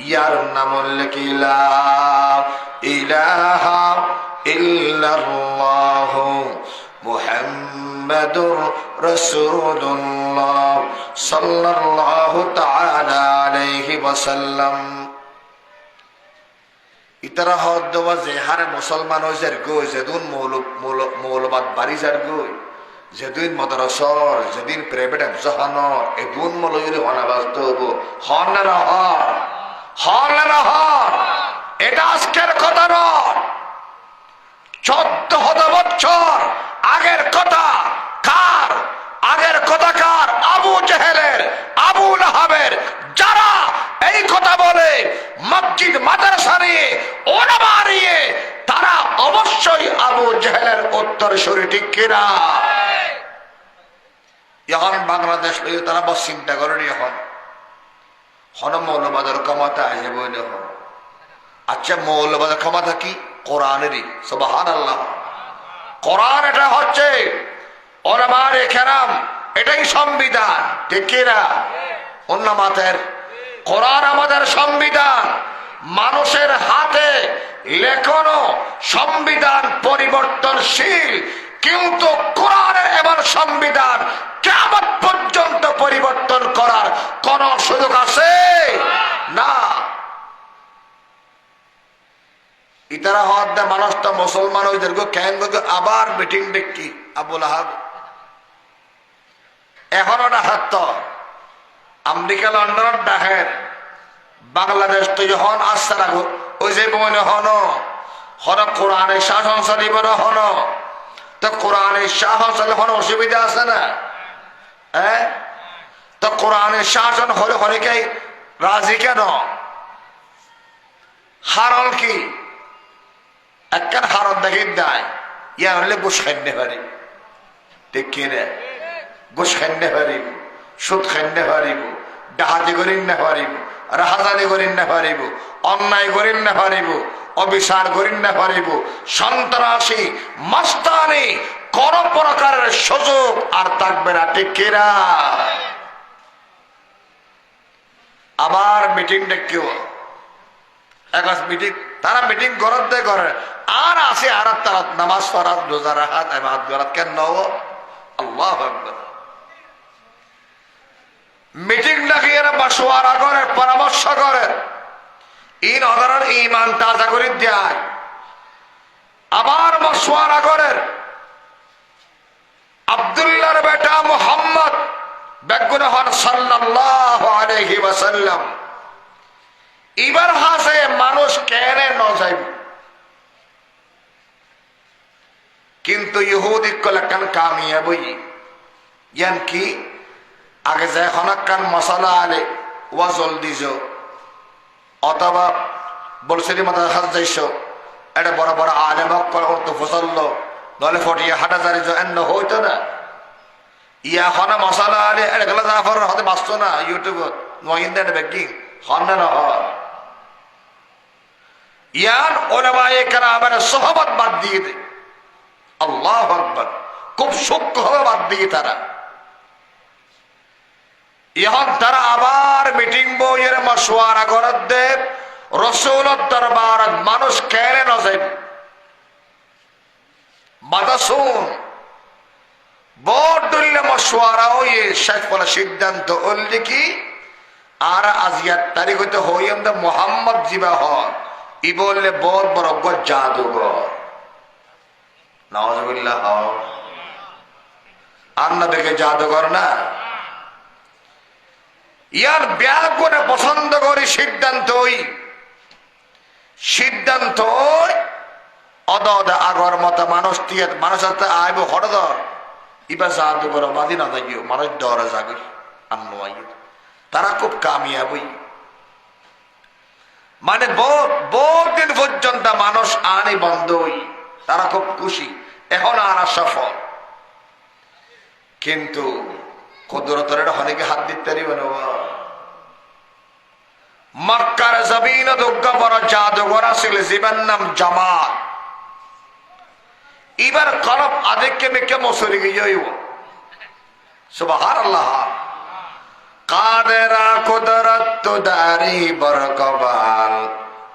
ইয়ার নাম লিখিলা ইলাহা ইল্লাল্লাহ মুহাম্মাদুর রাসূলুল্লাহ সাল্লাল্লাহু তাআলা আলাইহি ওয়াসাল্লাম ইতারা হদ ওয়াজে হারে মুসলমান হইজার গই যেদুন মৌলবাদ বাড়িজার গই যেদিন মাদ্রাসার যেদিন প্রাইভেট এফজাহান এগুন মলইলে হনাবাস্ত হবো হনারা হর এটা আজকের কথা নয় 14,000 বছর আগের কথা কার আগের কথা কার আবু জেহেলের আবু লাহাবের যারা এই কথা বলে মসজিদ মাদ্রাসা নিয়ে ওলামা নিয়ে তারা অবশ্যই আবু জেহেলের উত্তরসূরি ঠিক কিনা এখন বাংলাদেশ লইয়ে তারা বস চিন্তা করেনি এখন মৌলবাদের ক্ষমতা আছে বলে হন আচ্ছা মৌলবাদের ক্ষমতা কি কোরআনেরই সুবহানাল্লাহ কোরআন এটা হচ্ছে ওলামায়ে কেরাম এটাই সংবিধান ঠিক কিনা উন্নমাতের কোরআন আমাদের সংবিধান মানুষের হাতে লেখনো সংবিধান পরিবর্তনশীল কিন্তু কোরআনের এমন সংবিধান কিয়ামত পর্যন্ত পরিবর্তন করার কোন সুযোগ আছে না ইতারা হদ মানুষ তো মুসলমান হইদের কেন আবার মিটিং দেখি আবু লাহাব এখন ওটা হাত আমেরিকা লন্ডন দেখেন বাংলাদেশ তো যখন আসতে রাখো ওই যে মনে হন কোরআনের শাসন চলিব না হন তো কোরআনের শাসন চলে হন অসুবিধা আছে না হ্যাঁ তো কোরআনের শাসন হলে হলে রাজি কেন হারল কি একখান হারত দেখি দেয় ইয়া হলে ঘুষ খাইতে পারিব ঠিক কিনে ঘুষ খাইতে পারিব সুদ খাইতে পারিব ডাহাতি করিন না পারিব রাহাজানি করিন না পারিব অন্যায় করিন না পারিব অবিচার করিন না পারিব সন্ত্রাসী মাস্তানি কোন প্রকারের সুযোগ আর থাকবে না ঠিক কিনা আবার মিটিং ডেকেও মিটিং তারা মিটিং করতে করে আর আসে আর তারা নামাজ পড়া রোজা রাখাত ইবাদত করা কেন আল্লাহু আকবার মিটিং ডাকিয়ে মাশওয়ারা করে পরামর্শ করে ইন অধারণ ঈমান তাজা করে দেয় আবার মাশওয়ারা করে আব্দুল্লাহর বেটা মুহাম্মদ বেগুন হন সাল্লাল্লাহু আলাইহি ওয়াসাল্লাম এবার হাসে মানুষ কেনে ন যাইব কিন্তু ইহুদি কলকান কামিয়াবই ইয়ান কি আগে যায় হনাক্কান মশালা আলে ওয়া জলদি যো অথবা বলছিলি মাথা হাত যাইছ এটা বড় বড় আলেমক করতো ফসল্লো নলে ফটিয়ে হাঁটা জারি এন্ন হইতো না ইয়া হনা মশালা আলে এটা গেলা জাফর হতে বাঁচতো না ইউটিউবত নয়িন দেন বেকিং হন না হয় ইয়ান ওলামায়ে কেরামের সোহবত বাদ দিয়ে দে আল্লাহু আকবার খুব সূক্ষ্মভাবে বাদ দিয়ে তারা ইহন তারা আবার মিটিং বইয়ের মশওয়ারা করার দেব রসুলত দরবারত মানুষ কেড়ে নজেব মাতা শুন বড় মশওয়ারা হইয়ে শেখ বলে সিদ্ধান্ত হল কি আর আজিয়ার তারিখ হইতে হই আমরা মোহাম্মদ জিবা হন ই বললে বড় বড় জাদুঘর নাউজুবিল্লাহ আন্না দেখে জাদুঘর না ইয়ার ব্যাগ করে পছন্দ করি সিদ্ধান্ত অদ আগর মতো মানুষ দিয়ে মানুষ আইব হরদর ইবা জাদুঘর মাদি না থাকিও মানুষ ডরে যাবে আন্ন তারা খুব কামিয়াবই মানে বহু দিন পর্যন্ত মানুষ আনি বন্ধই তারা খুব খুশি এখন আনা সফল কিন্তু কুদরতের অনেকে হাত দিতে পারিবে না মক্কার জমিন দুর্গা বড় জাদুঘর ছিল জীবন নাম জামাত এবার কলব আদেকে মেকে মসুরি গিয়ে সুবহানাল্লাহ কাদেরা কুদরত দারি বরকবাল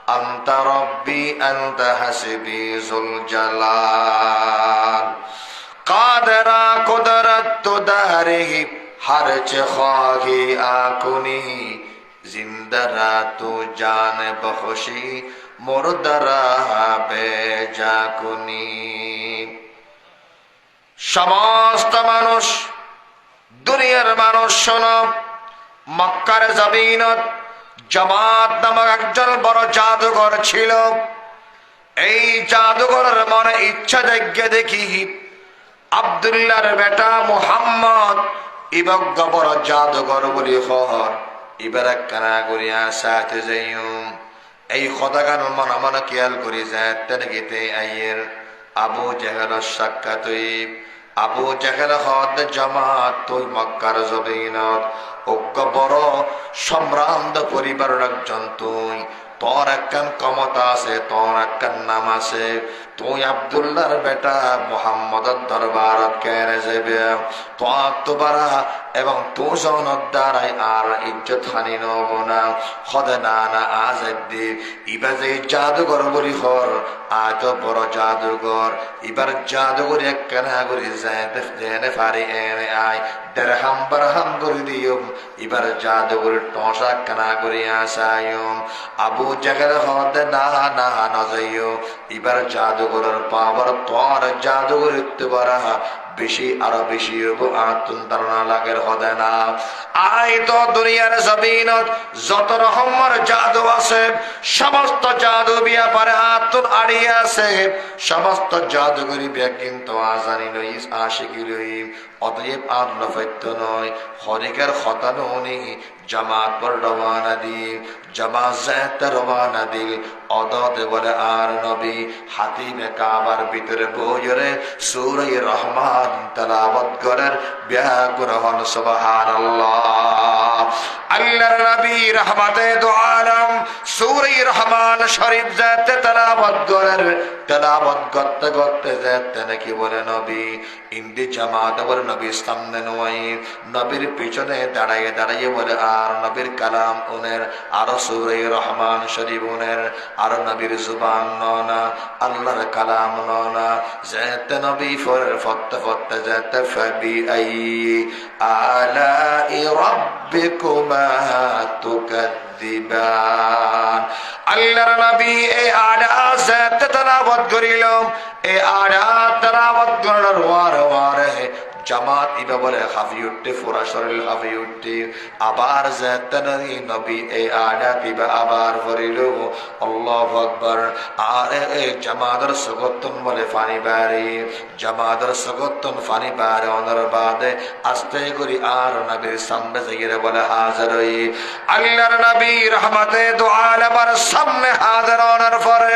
আনতা রব্বি আনতা হাসবি জুল জালাল কাদেরা কুদরত দারি হর চাহি আকুনি জিন্দরা তু জান বখশি মুরদরা বেজাকুনি সমস্ত মানুষ দুনিয়ার মানুষ শোনো মক্কার জমিনত জামাত নামক একজন বড় জাদুঘর ছিল এই জাদুঘরের মনে ইচ্ছা জাগে দেখি আব্দুল্লাহর বেটা মুহাম্মদ ইবগ্গ বড় জাদুঘর বলি হর এবার কানা করিয়া সাথে যাইও এই খোদাগান মনে মনে খেয়াল করি যায় তেনগিতে আইয়ের আবু জেহেল সাক্ষাৎ আবু জেহেল হদ জামাত তুই মক্কার জমিনত অজ্ঞ বড় সম্ভ্রান্ত পরিবারের একজন তুই তোর একখান ক্ষমতা আছে তোর একখান নাম আছে তুই আব্দুল্লাহর বেটা মুহাম্মদের দরবারত কেনে যাবে তোরা এবং তোর জনের দ্বারাই আর ইজ্জত হানি নব না হদে না না আজ একদিন এবার যে জাদুঘর বলি হর আজ বড় জাদুঘর এবার জাদুঘর একখানা করে জেনে পারি এনে আয় দেড়হাম বারহাম করে দিও এবার জাদুঘর টসা কানা করে আসায়ম আবু জেহেল হদে না না না যাইও এবার জাদুঘরের পাওয়ার তোর জাদুঘর ইতে পারা বেশি আরো বেশি আতুন ধারণা লাগের হদে না আয় তো দুনিয়ার জমিনত যত রকমের জাদু আছে সমস্ত জাদু বিয়া পারে আতুন আড়িয়ে আছে সমস্ত জাদুগরি বিয়া কিন্তু আজানি লই আশিকি লই অতএব আর নফৈত্য নয় হরিকের খতানো নেই জামাত পর রওয়ানা দি জামাত রওয়ানা দিল অদতে বলে আর নবী হাতিমে কাবার ভিতরে বইরে সূরা রহমান তেলাওয়াত করেন ব্যাকুল হন সুবহানাল্লাহ আল্লাহর নবী রহমতে দু আলম সূরা রহমান শরীফ যাতে তেলাওয়াত করেন তেলাওয়াত করতে করতে যাতে নাকি বলে নবী ইন্দি জামাত বলে নবীর সামনে নয় নবীর পিছনে দাঁড়াইয়ে দাঁড়াইয়ে বলে আর নবীর কালাম উনের আরো সূরা রহমান শরীফ উনের আরো নবীর জুবান ননা আল্লাহর কালাম ননা যাতে নবী ফরতে ফরতে যাতে ফাবি আই আলাই রাব্বিকুমা তুকাদ্দিবান আল্লাহর নবী এই আয়াত যাতে তেলাওয়াত করিল এই আয়াত তেলাওয়াত করার ওয়ারে জামাত ইবা বলে হাফি উঠতে পুরা শরীর হাফি উঠতে আবার যেতেনারি নবী এই আয়াত ইবা আবার পড়িল আল্লাহু আকবার আর এই জামাতের সুগতন বলে ফানি বাড়ি জামাতের সুগতন ফানি বাড়ি অনর বাদে আস্তে করি আর নবীর সামনে যাইয়ে বলে হাজির হই আল্লাহর নবী রহমতে দু আলমের সামনে হাজির হওয়ার পরে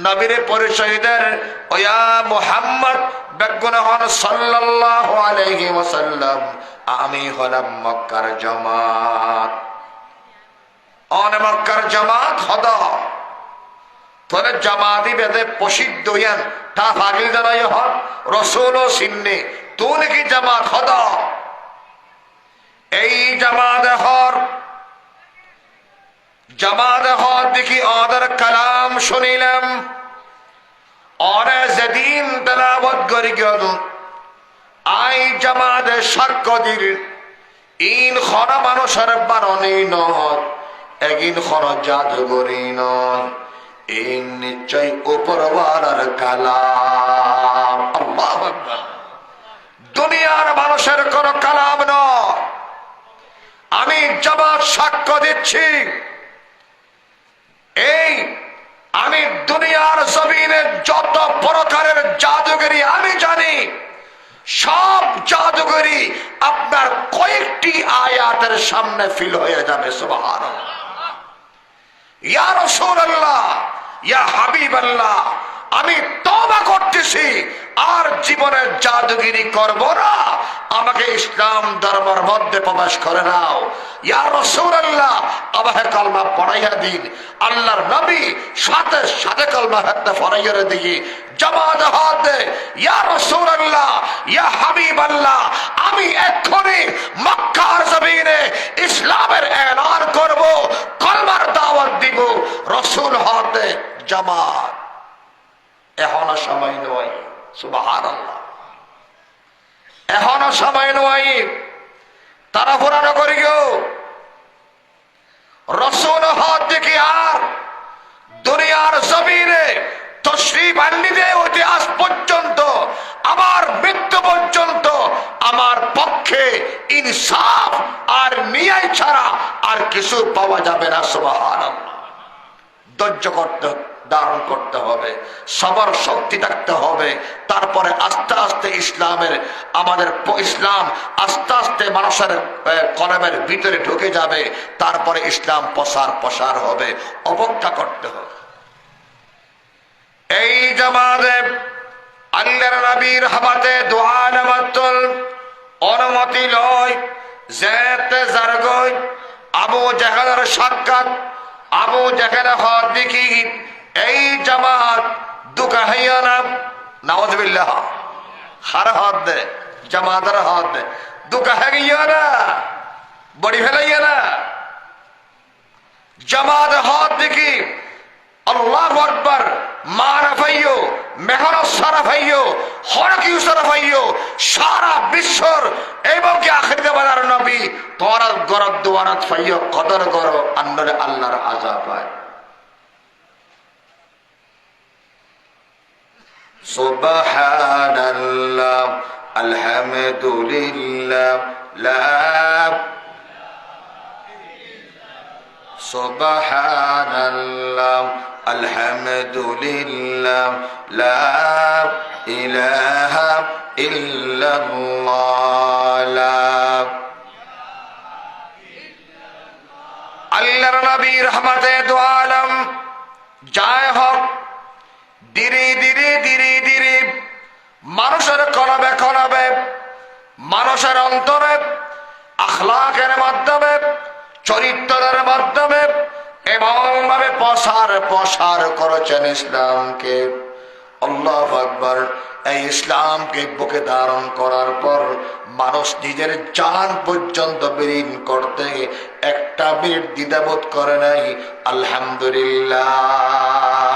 নবীর পরিচয় দেন ওয়া মুহাম্মদ বেগুন হন সাল্লাল্লাহু আলাইহি ওয়াসাল্লাম আমি হলাম মক্কার জামাত অনে মক্কার জামাত হদা তোরে জামাতি বেদে প্রসিদ্ধ ইয়ান তা ফাগিল দাঁড়াই হন রসুল ও সিন্নে তুই নাকি জামাত হদা এই জামাতে জামাত হওয়ার দেখি ওদের কালাম শুনিলাম, ওরা যেদিন তেলাওয়াত করে গেল আই জামাত সাক্ষ্য দিল ইন খরা মানুষের বারণী নয়, এগিন খরা জাদুঘরি নয়, এই নিশ্চয় উপরওয়ালার কালাম। আল্লাহু আকবার। দুনিয়ার মানুষের কোন কালাম নয়। আমি জামাত সাক্ষ্য দিচ্ছি, এই আমি দুনিয়ার জমিনে যত প্রকারের জাদুগরি আমি জানি, সব জাদুগরি আপনার কয়েকটি আয়াতের সামনে ফিল হয়ে যাবে। সুবহানাল্লাহ। ইয়া রাসূলুল্লাহ, ইয়া হাবিবাল্লাহ, আমি তওবা করতেছি আর জীবনে জাদুগিরি করব না, আমাকে ইসলাম ধর্মের মধ্যে প্রবেশ করে নাও। ইয়া রাসূলুল্লাহ, আমাকে কলমা পড়াইয়া দিন। আল্লাহর নবী সাথে সাথে কলমা হাতে পড়াইয়া দিয়ে জামাত হতে, ইয়া রাসূলুল্লাহ, ইয়া হাবিবাল্লাহ, আমি এক্ষুনি মক্কার জমিনে ইসলামের এলান করব, কলমার দাওয়াত দিব। রাসূল হতে জামাত এখনো সময় নয়। সুবহানাল্লাহ। এখনো সময় নয়, তারা পুরানো করি গো। রাসূল হাত দেখি আর দুনিয়ার জমিনে তশরীফ আনলিতে হইতে আজ পর্যন্ত আমার মৃত্যু পর্যন্ত আমার পক্ষে ইনসাফ আর ন্যায় ছাড়া আর কিছু পাওয়া যাবে না। সুবহানাল্লাহ। ধৈর্য করতে ধারণ করতে হবে, সবার শক্তি থাকতে হবে, তারপরে আস্তে আস্তে ইসলামের আমাদের ইসলাম আস্তে আস্তে মানুষের কলমের ভিতরে ঢুকে যাবে, তারপরে ইসলাম প্রসার হবে। অপেক্ষা করতে হবে। এই জামাতে আল্লাহর নবীর হাতে দোয়া নামাতুল অনুমতি লয়, যেতে জারগই আবু জাহেলের সাক্ষাৎ, আবু জাহেল হদ দেখি এই জামাত দুকা হইয়া না, নাউযুবিল্লাহ, হার হাত দে জামাতের হাত দে দুকা হইয়া না, বড়ি ফেলাইয়া না। জামাত হাত দেখি আল্লাহু আকবার মারফ হইও, মেহনত শরফ হইও, হরকি শরফ হইও, সারা বিশ্বর এবং কি আখিরাতে বানার নবী তোরা গরদ দুয়ারাত ফাইও কদর করো আন্নরে আল্লাহর আযাব হয়। সুবহানাল্লাহ, আলহামদুলিল্লাহ, লা সুবহানাল্লাহ, আলহামদুলিল্লাহ, লা ইলাহা ইল্লাল্লাহ। আল্লাহর নবী রহমতে দু আলম যায় হোক, ধীরে ধীরে ধীরে ধীরে মানুষের কলবে কলবে, মানুষের অন্তরে আখলাকের মাধ্যমে, চরিত্রের মাধ্যমে এমন ভাবে প্রসার করেছেন ইসলামকে। আল্লাহু আকবার। এই ইসলামকে বুকে ধারণ করার পর মানুষ নিজের জান পর্যন্ত বিলীন করতে একটা মিনিট দ্বিধাবোধ করে নাই। আলহামদুলিল্লাহ।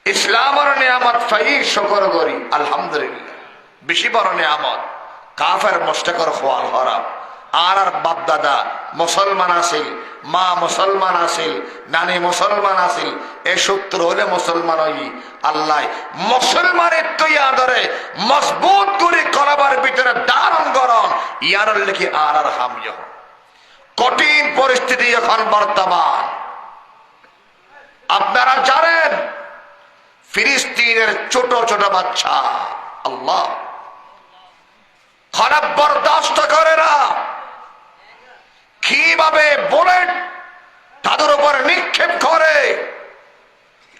ইসলামের নিয়ামত ফাই শুকর করি আলহামদুলিল্লাহ। বেশি বড় নিয়ামত। কাফের মুশরিকের খোয়াল হারাম। আর বাপ দাদা মুসলমান আছিল, মা মুসলমান আছিল, নানি মুসলমান আছিল, এই সূত্র হলে মুসলমান হই। আল্লাহ মুসলমানের তৈয়া ধরে মজবুত করে করাবার ভিতরে ধারণ করন ইয়ার লেখি আর হামিয়। কঠিন পরিস্থিতি এখন বর্তমান। আপনারা জানেন ফিলিস্তিনের ছোট ছোট বাচ্চা আল্লাহ খারাপ বরদাস্ত করে না, কিভাবে বুলেট তাদের উপর নিক্ষেপ করে।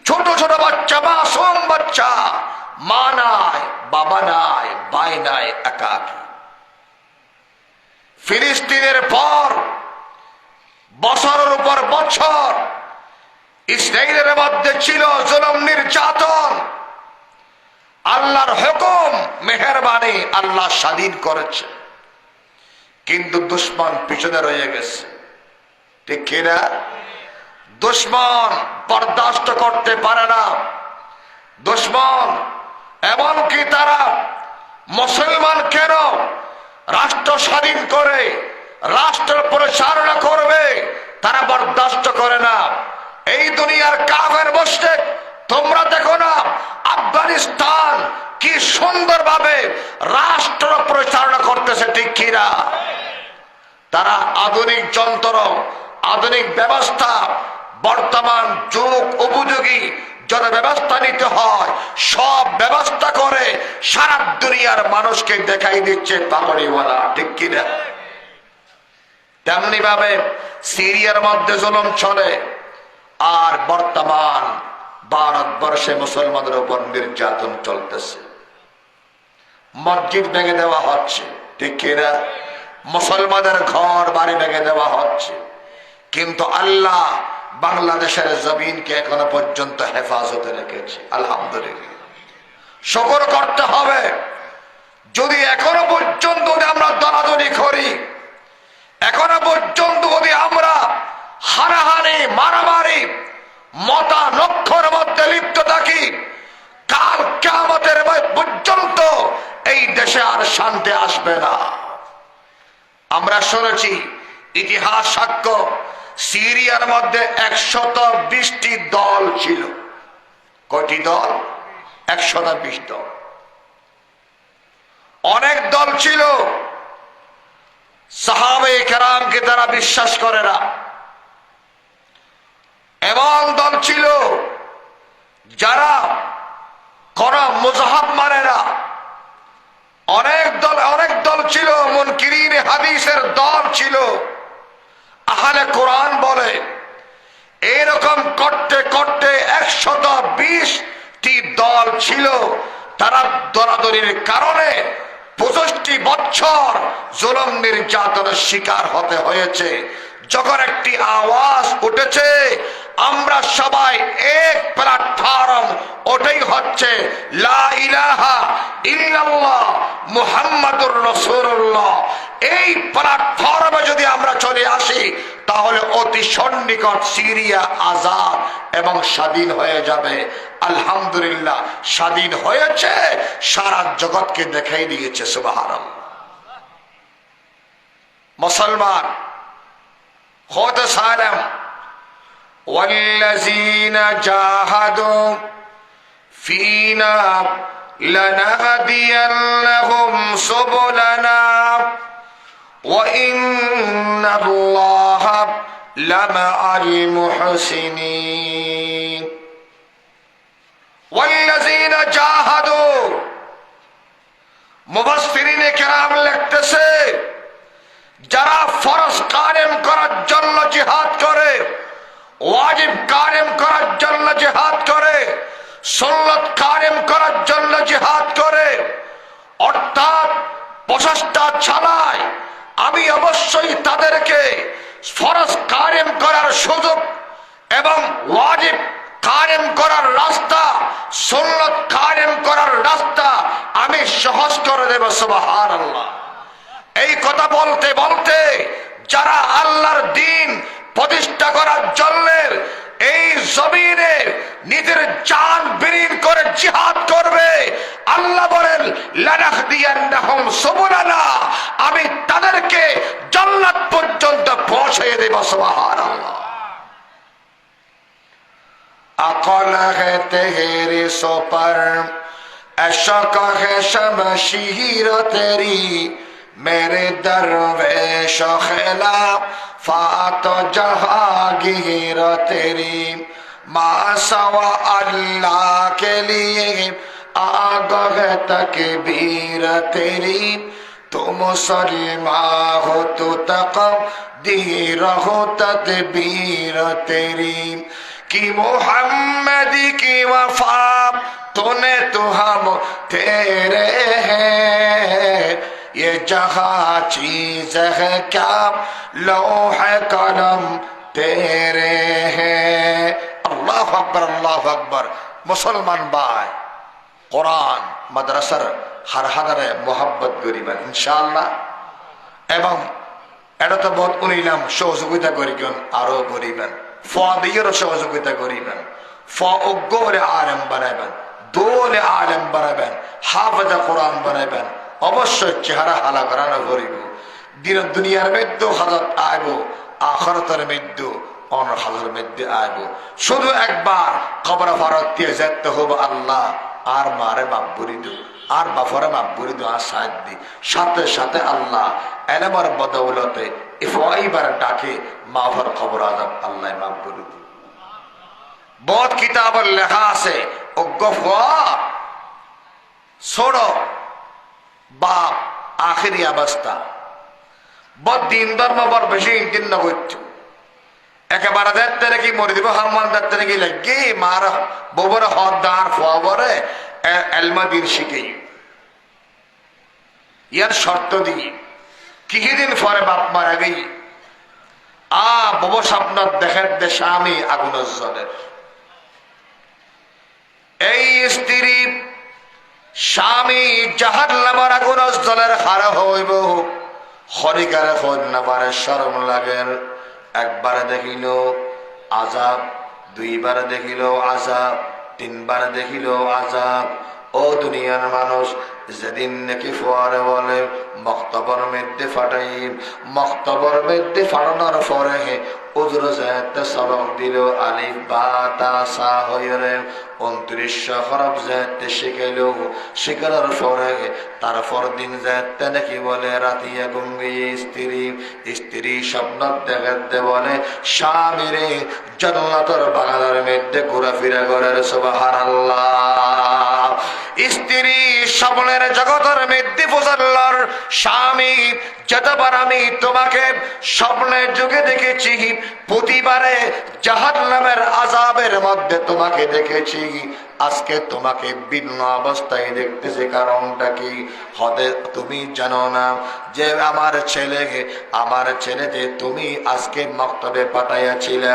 ছোট ছোট বাচ্চা, মাসুম বাচ্চা, মা নাই, বাবা নাই, ভাই নাই, একাকী। ফিলিস্তিনের পর বছরের উপর বছর ইসরায়েলের মধ্যে ছিল জুলুম, নির্যাতন। আল্লাহর হুকুম, মেহেরবানি, আল্লাহ স্বাধীন করেছে, কিন্তু দুশমন পিছনে রয়ে গেছে। ঠিক কিনা? দুশ্মন বরদাস্ত করতে পারে না। দুশ্মন এমনকি তারা মুসলমান কেন রাষ্ট্র স্বাধীন করে রাষ্ট্র পরিচালনা করবে তারা বরদাস্ত করে না। এই দুনিয়ার কাফের মুশরিক তোমরা দেখো না আফগানিস্তান কি সুন্দরভাবে রাষ্ট্র পরিচালনা করতেছে, ঠিক কিনা? তারা আধুনিক যন্ত্র, আধুনিক ব্যবস্থা, বর্তমান যুগ উপযোগী যত ব্যবস্থা নিতে হয় সব ব্যবস্থা করে সারা দুনিয়ার মানুষকে দেখাই দিচ্ছে পাগড়িওয়ালা, ঠিক কিনা? তেমনি ভাবে সিরিয়ার মধ্যে জুলুম চলে, আর বর্তমান ভারতবর্ষে মুসলমানদের উপর নির্যাতন চলতেছে। মসজিদ ভেঙে দেওয়া হচ্ছে, ঠিক কিনা? মুসলমানের ঘর বাড়ি ভেঙে দেওয়া হচ্ছে, কিন্তু আল্লাহ বাংলাদেশের জমিনকে এখনো পর্যন্ত হেফাজতে রেখেছে। আলহামদুলিল্লাহ, শুকর করতে হবে। যদি এখনো পর্যন্ত আমরা দলাদলি করি, এখনো পর্যন্ত যদি আমরা হানাহানি মারামারি মতানক্ষর মধ্যে লিপ্ত থাকি, কাল কিয়ামতের পর্যন্ত এই দেশে আর শান্তি আসবে না। আমরা শুনেছি, ইতিহাস সাক্ষ্য, সিরিয়ার মধ্যে 120টি দল ছিল। কয়টি দল? 120 দল। অনেক দল ছিল। সাহাবায়ে কেরামকে তারা বিশ্বাস করে না। এমন দল ছিল যারা কোন মুযহাব মানে না। অনেক দল ছিল মুনকিরিনে হাদিসের দল ছিল। আহলে কোরআন বলে এরকম করতে করতে 120টি দল ছিল। তারা দলাদলির কারণে 65 বছর জুলুম নির্যাতনের শিকার হতে হয়েছে। যখন একটি আওয়াজ উঠেছে, আমরা সবাই এক প্ল্যাটফর্ম, ওটাই হচ্ছে লা ইলাহা ইল্লাল্লাহ মুহাম্মাদুর রাসূলুল্লাহ। এই প্ল্যাটফর্মে যদি আমরা চলে আসি তাহলে অতি সন্নিকট সিরিয়া আজাদ এবং স্বাধীন হয়ে যাবে। আলহামদুলিল্লাহ, স্বাধীন হয়েছে, সারা জগৎকে দেখাই দিয়েছে। সুবহানাল্লাহ। মুসলমান হতে সালাম والذين جاهدوا فينا لنهدينهم سبلنا وإن الله لمع المحسنين والذين جاهدوا মুফাসসিরিন কেরাম লিখতেছে, যারা ফরজ কায়েম করার জন্য জিহাদ করে, ওয়াজিব কায়েম করার জন্য জিহাদ করে, সুন্নাত কায়েম করার জন্য জিহাদ করে, অর্থাৎ প্রচেষ্টা চালায়, আমি অবশ্যই তাদেরকে ফরজ কায়েম করার সুযোগ এবং ওয়াজিব কায়েম করার রাস্তা, সুন্নাত কায়েম করার রাস্তা আমি সহজ করে দেব। সুবহানাল্লাহ। এই কথা বলতে বলতে যারা আল্লাহর দ্বীন প্রতিষ্ঠা করার জন্য এই জমিনে নিজের জান বিলীন করে জিহাদ করবে, আল্লাহ বলেন লানাহদিয়ান্নাহুম সুবুলানা, আমি তাদেরকে জান্নাত পর্যন্ত পৌঁছে দেব। সুবহানাল্লাহ। আকল হে তেরে সোপর अशक है शमशीर तेरी मेरे दरवेश खिलाफ फात जहांगीर तेरी मासवा अल्लाह के लिए आगह तकबीर तेरी तो मुसलमान हो तो तकदीर हो तदबीर तेरी कि मोहम्मद की वफा तूने तो हम तेरे हैं ये जहाँ चीज है क्या लौह कलम तेरे हैं। अल्लाह अकबर। मुसलमान भाई कुरान मदरसार हर हादारे मोहब्बत करिबेन इंशाআল্লাহ এবং এটা তো বহুত উনিলাম সহযোগিতা করিবেন, আরো করিবেন ফদিয়েরও সহযোগিতা করিবেন, অজ্ঞ হলে আলেম বানাইবেন, দোলে আলেম বানাবেন, হাফেজা কোরআন বানাইবেন। অবশ্যই চেহারা হালা করানো করিব। দুনিয়ার মৃত্যু হাজত আইব, আখরতের মৃত্যু অন হাজার মধ্যে আইব। শুধু একবার খবর ফরত দিয়ে যেতে হবে আল্লাহ, আর মারে বাপ বলি দু, আর বাপরে বাপ বলি দু, আর সাহায্য দি। সাথে সাথে আল্লাহ এলেমার বদৌলতে এবার ডাকে মাফর খবর আজব আল্লাহ মাফ বলি দি। বহুত কিতাবের লেখা আছে অজ্ঞ ছোড় বাপ আখেরি অবস্থা বদ দিন ধর্ম বর বেশি ইন্টিন্ন করছো একেবারে দেখতে নাকি মরে দিব হারমান দেখতে নাকি লাগে মার ববরে হদার ফবরে এলমা দিন শিখেই ইয়ার শর্ত দিই কিছুদিন পরে বাপ মারা গেই বব স্বপ্ন দেখের দেশে আমি আগুনের জলের এই স্ত্রী স্বামী জাহান্নামের আগুনের জলের হারা হইব হরিকারে খোঁজ না পারে শরম লাগের। একবার দেখিল আজাব, দুইবার দেখিল আজাব, তিনবার দেখিল আজাব। ও দুনিয়ার মানুষ, যেদিন নাকি ফোয়ারে বলে মক্তবর মধ্যে ফাটাই, মক্তবর মধ্যে ফাটানোর পরে উজুর যাতে সবক দিল আলিফ বা তা সা হইরে 2900 হরফ যাতে শিখাইল। শিখানোর পরে তারপর দিন যাতে নাকি বলে রাতিয়া গঙ্গিয়ে স্ত্রী স্বপ্ন দেখাতে বলে স্বামীরে জান্নাতের বাগানের মধ্যে ঘোরাফেরা করে। সুবহানাল্লাহ। স্ত্রী স্বপ্নের জগতের মধ্যে ফজল্লার স্বামী যতবার আমি তোমাকে স্বপ্নের যুগে দেখেছি, প্রতিবারে জাহান্নামের আযাবের মধ্যে তোমাকে দেখেছি, আজকে তোমাকে ভিন্ন অবস্থায় দেখতেছি। কারণটা কি? হতে তুমি জানো না যে আমার ছেলে যে তুমি আজকে মক্তবে পাঠাইয়াছিলে,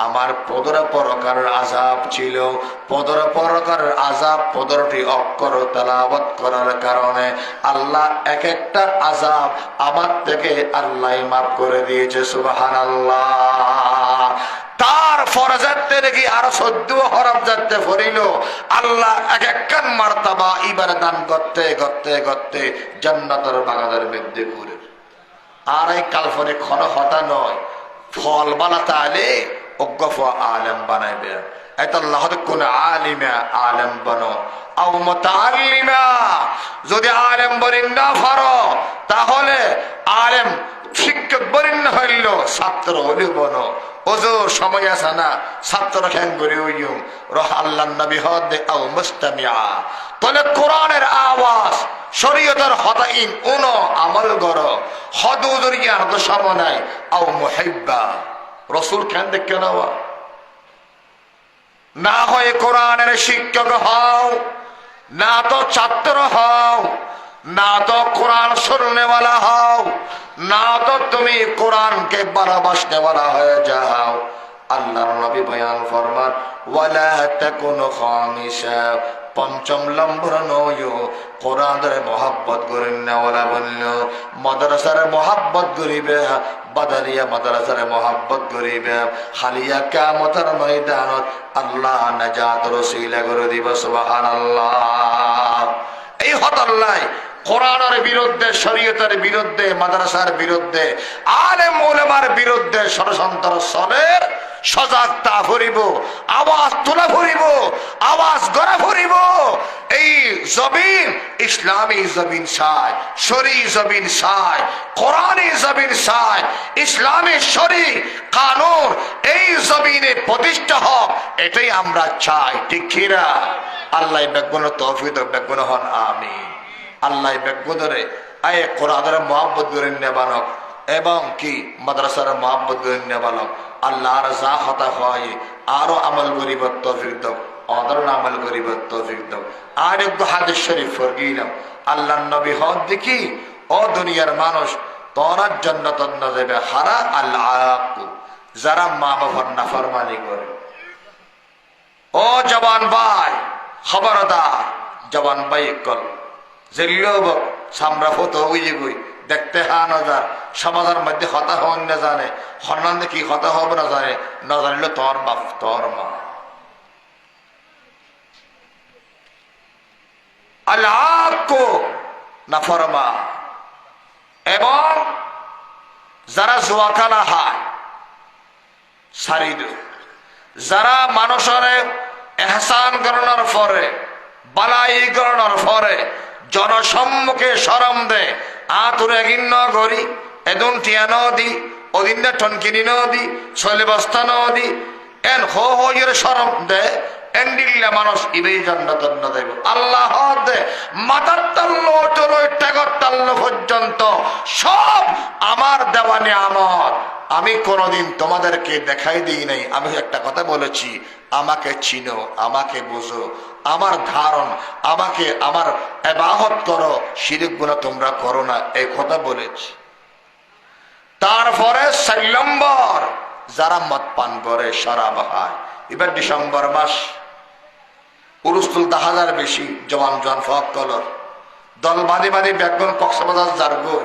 আমার 15 প্রকার আযাব ছিল। 15 প্রকার আযাব 15টি অক্ষর তেলাওয়াত করার কারণে আল্লাহ এক একটা আযাব আমার থেকে আল্লাহ মাফ করে দিয়েছে। সুবহানাল্লাহ। তার ফরজাতে নাকি আরো 14 হরফ যাতে ফরিল আল্লাহ এক একখান মার্তাবা এবার দান করতে করতে করতে জান্নাতের বাগানের মধ্যে ঘুরে। আর এই কাল্পনিক হতা নয়, ফল বানাতে আলে অজ্ঞ আলেম বানাইবে। এটা আল্লাহ কোন আলিমা আলেম বানো আও মুতাআল্লিমা। যদি আলেম বরিন না পারো তাহলে আলেম শিক্ষক বরিন না হইল ছাত্র হইল বনো। ওজোর সময় আছে না, ছাত্র খ্যাং করে হইম রহ আল্লাহ নবী হদে আও মুস্তামিআ। তাহলে কোরআনের আওয়াজ শরীয়তের হতাইন উন আমল গর হদুজরিয়ার তো সমনাই আও মুহিব্বা। রাসূল খ্যাং দেখে নাও না হয় কোরআনের শিক্ষক হও, না তো ছাত্র হও, না তো কোরআন শুননেওয়ালা হও, না তো তুমি কোরআনকে ভালোবাসনেওয়ালা হয়ে যাও। আল্লাহর নবী বয়ান ফরমান ওয়ালা তাকুনু খামিসা, 5ম নম্বর নয় কোরআনের মহব্বত করেন না। ওলা বলল মাদ্রাসার মহব্বত করিবে, বাদারিয়া মাদ্রাসার মহব্বত করিবে, হালিয়া কিয়ামতের ময়দানত আল্লাহ নাজাত রসিলা করে দিব। সুবহানাল্লাহ। এই হতাল্লাই কোরআনের বিরুদ্ধে, শরীয়তের বিরুদ্ধে, মাদ্রাসার বিরুদ্ধে, আলেম ওলামার বিরুদ্ধে ষড়যন্ত্র সবের সজাগতা ভরিব, আওয়াজ তোলা ভরিব, আওয়াজ গড়া ভরিব। এই জমিন ইসলামী জমিন চায়, শরী জমিন চায়, কোরআনী জমিন চায়, ইসলামী শরী কানুন এই জমিনে প্রতিষ্ঠা হোক, এটাই আমরা চাই। ঠিক কিনা? আল্লাহ বেগুন তৌফিক বেগুন হন, আমিন। আল্লাহ বেগুনরে আয় কোরআনের মহব্বত করে নেবানক এবং কি মাদ্রাসার মহব্বত করে নেবানক। আল্লাহর যা হতা হয় আরো আমল গরিব তৌফিক দাও, অদরণ আমল গরিব তৌফিক দাও। আর এক হাদিস শরীফ ফরগিলাম আল্লাহ নবী হদ দেখি ও দুনিয়ার মানুষ তোরা জান্নাত না যাবে হারা আল্লাহ যারা মা বাবার নাফরমানি করে। ও জওয়ান ভাই খবরদার, জওয়ান ভাই কল জেলিও সামরা ফতো হইয়ে গই দেখতে নজর সমাজের মধ্যে হতা হন না জানে হন্নান্দে কি হতা হবে না জানে না জানলে তোর বাপ তোর মা আল্লাহ নাফরমা এবং যারা জুয়া খেলা হয় সারিদ যারা মানুষের এহসান করানোর পরে বালাই করানোর পরে জনসম্মুখে সরম দে আতুরে গিন্ন করি এদুন টিয়া নদী ওদিন টনকিনি নদী ছলে বস্তা নদী এন হো হইয়ের সরম দে এন্ডিল্লা মানুষ ইবেই জান্নাত না দেব আল্লাহ দে মাথার তাল্লো চলই টাকার তাল্লো পর্যন্ত সব আমার দেওয়া নিয়ামত আমি কোনোদিন তোমাদেরকে দেখাই দিই নাই আমি একটা কথা বলেছি আমাকে চিনো আমাকে বুঝো আমার ধারণ আমাকে আমার ইবাদত করো শিরক গুনাহ তোমরা করো না এই কথা বলেছি তারপরে 4 নম্বর যারা মদ পান করে শরাব খায় এবার ডিসেম্বর মাস উরুস্তুল 10,000 বেশি জওয়ান জওয়ান ফক কলর দল বাঁধি বাঁধি বেগুন কক্সবাজার জারগো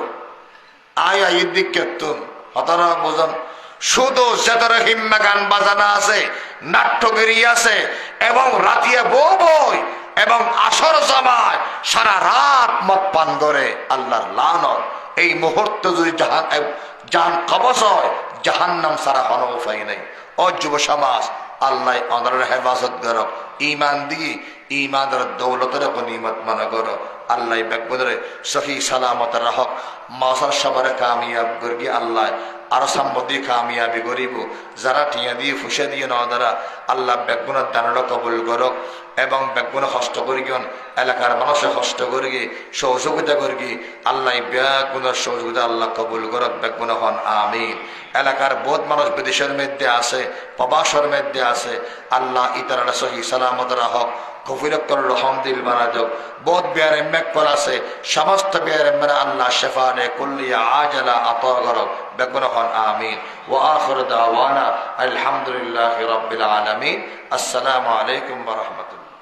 আয় আয়ের দিক কেতুন হতরা বোঝন শুধু সেতর হিম্মা গান বাজানা আছে নাট্যগিরি আছে এবং রাতিয়া বই এবং আসর জামায় সারা রাত মদ পান করে আল্লাহর লানত এই মুহূর্তে যদি জাহান কবচ হয় জাহান্নাম সারা কোনো উপায় নেই ও যুব সমাজ আল্লাহ আমাদের হেফাজত করো ইমান দিয়ে ইমানের দৌলতের গনিমত মনে করো আল্লাহ বেকবদরে সহি সালামত রাহক মাসার সবারে কামিয়াব করবি আল্লাহ আরো সম্পত্তি কামিয়াবি করিব যারা টিয়া দিয়ে ফুসে দিয়ে ন দ্বারা আল্লাহ বেগুনের দানটা কবুল করক এবং বেগুনে কষ্ট করি গন এলাকার মানুষে কষ্ট করি সহযোগিতা করি আল্লাহ বেগুনের সহযোগিতা আল্লাহ কবুল করক বেগুনে হন আমিন এলাকার বহুত মানুষ বিদেশের মধ্যে আছে প্রবাসের মধ্যে আছে আল্লাহ ইতারা সহি সালামত রাহক কফিরক কর রহম দিল বানা যাও বহুত বিয়ার এম্মেক কর আছে সমস্ত বিয়ার এম্মের আল্লাহ শেফা নে কুল্লিয়া আজলা আতা করক বেগুনে হন আমিন ওয়া আখির দাওয়ানা আলহামদুলিল্লাহি রাব্বিল আলামিন আসসালামু আলাইকুম ওয়া রাহমাতুল্লাহ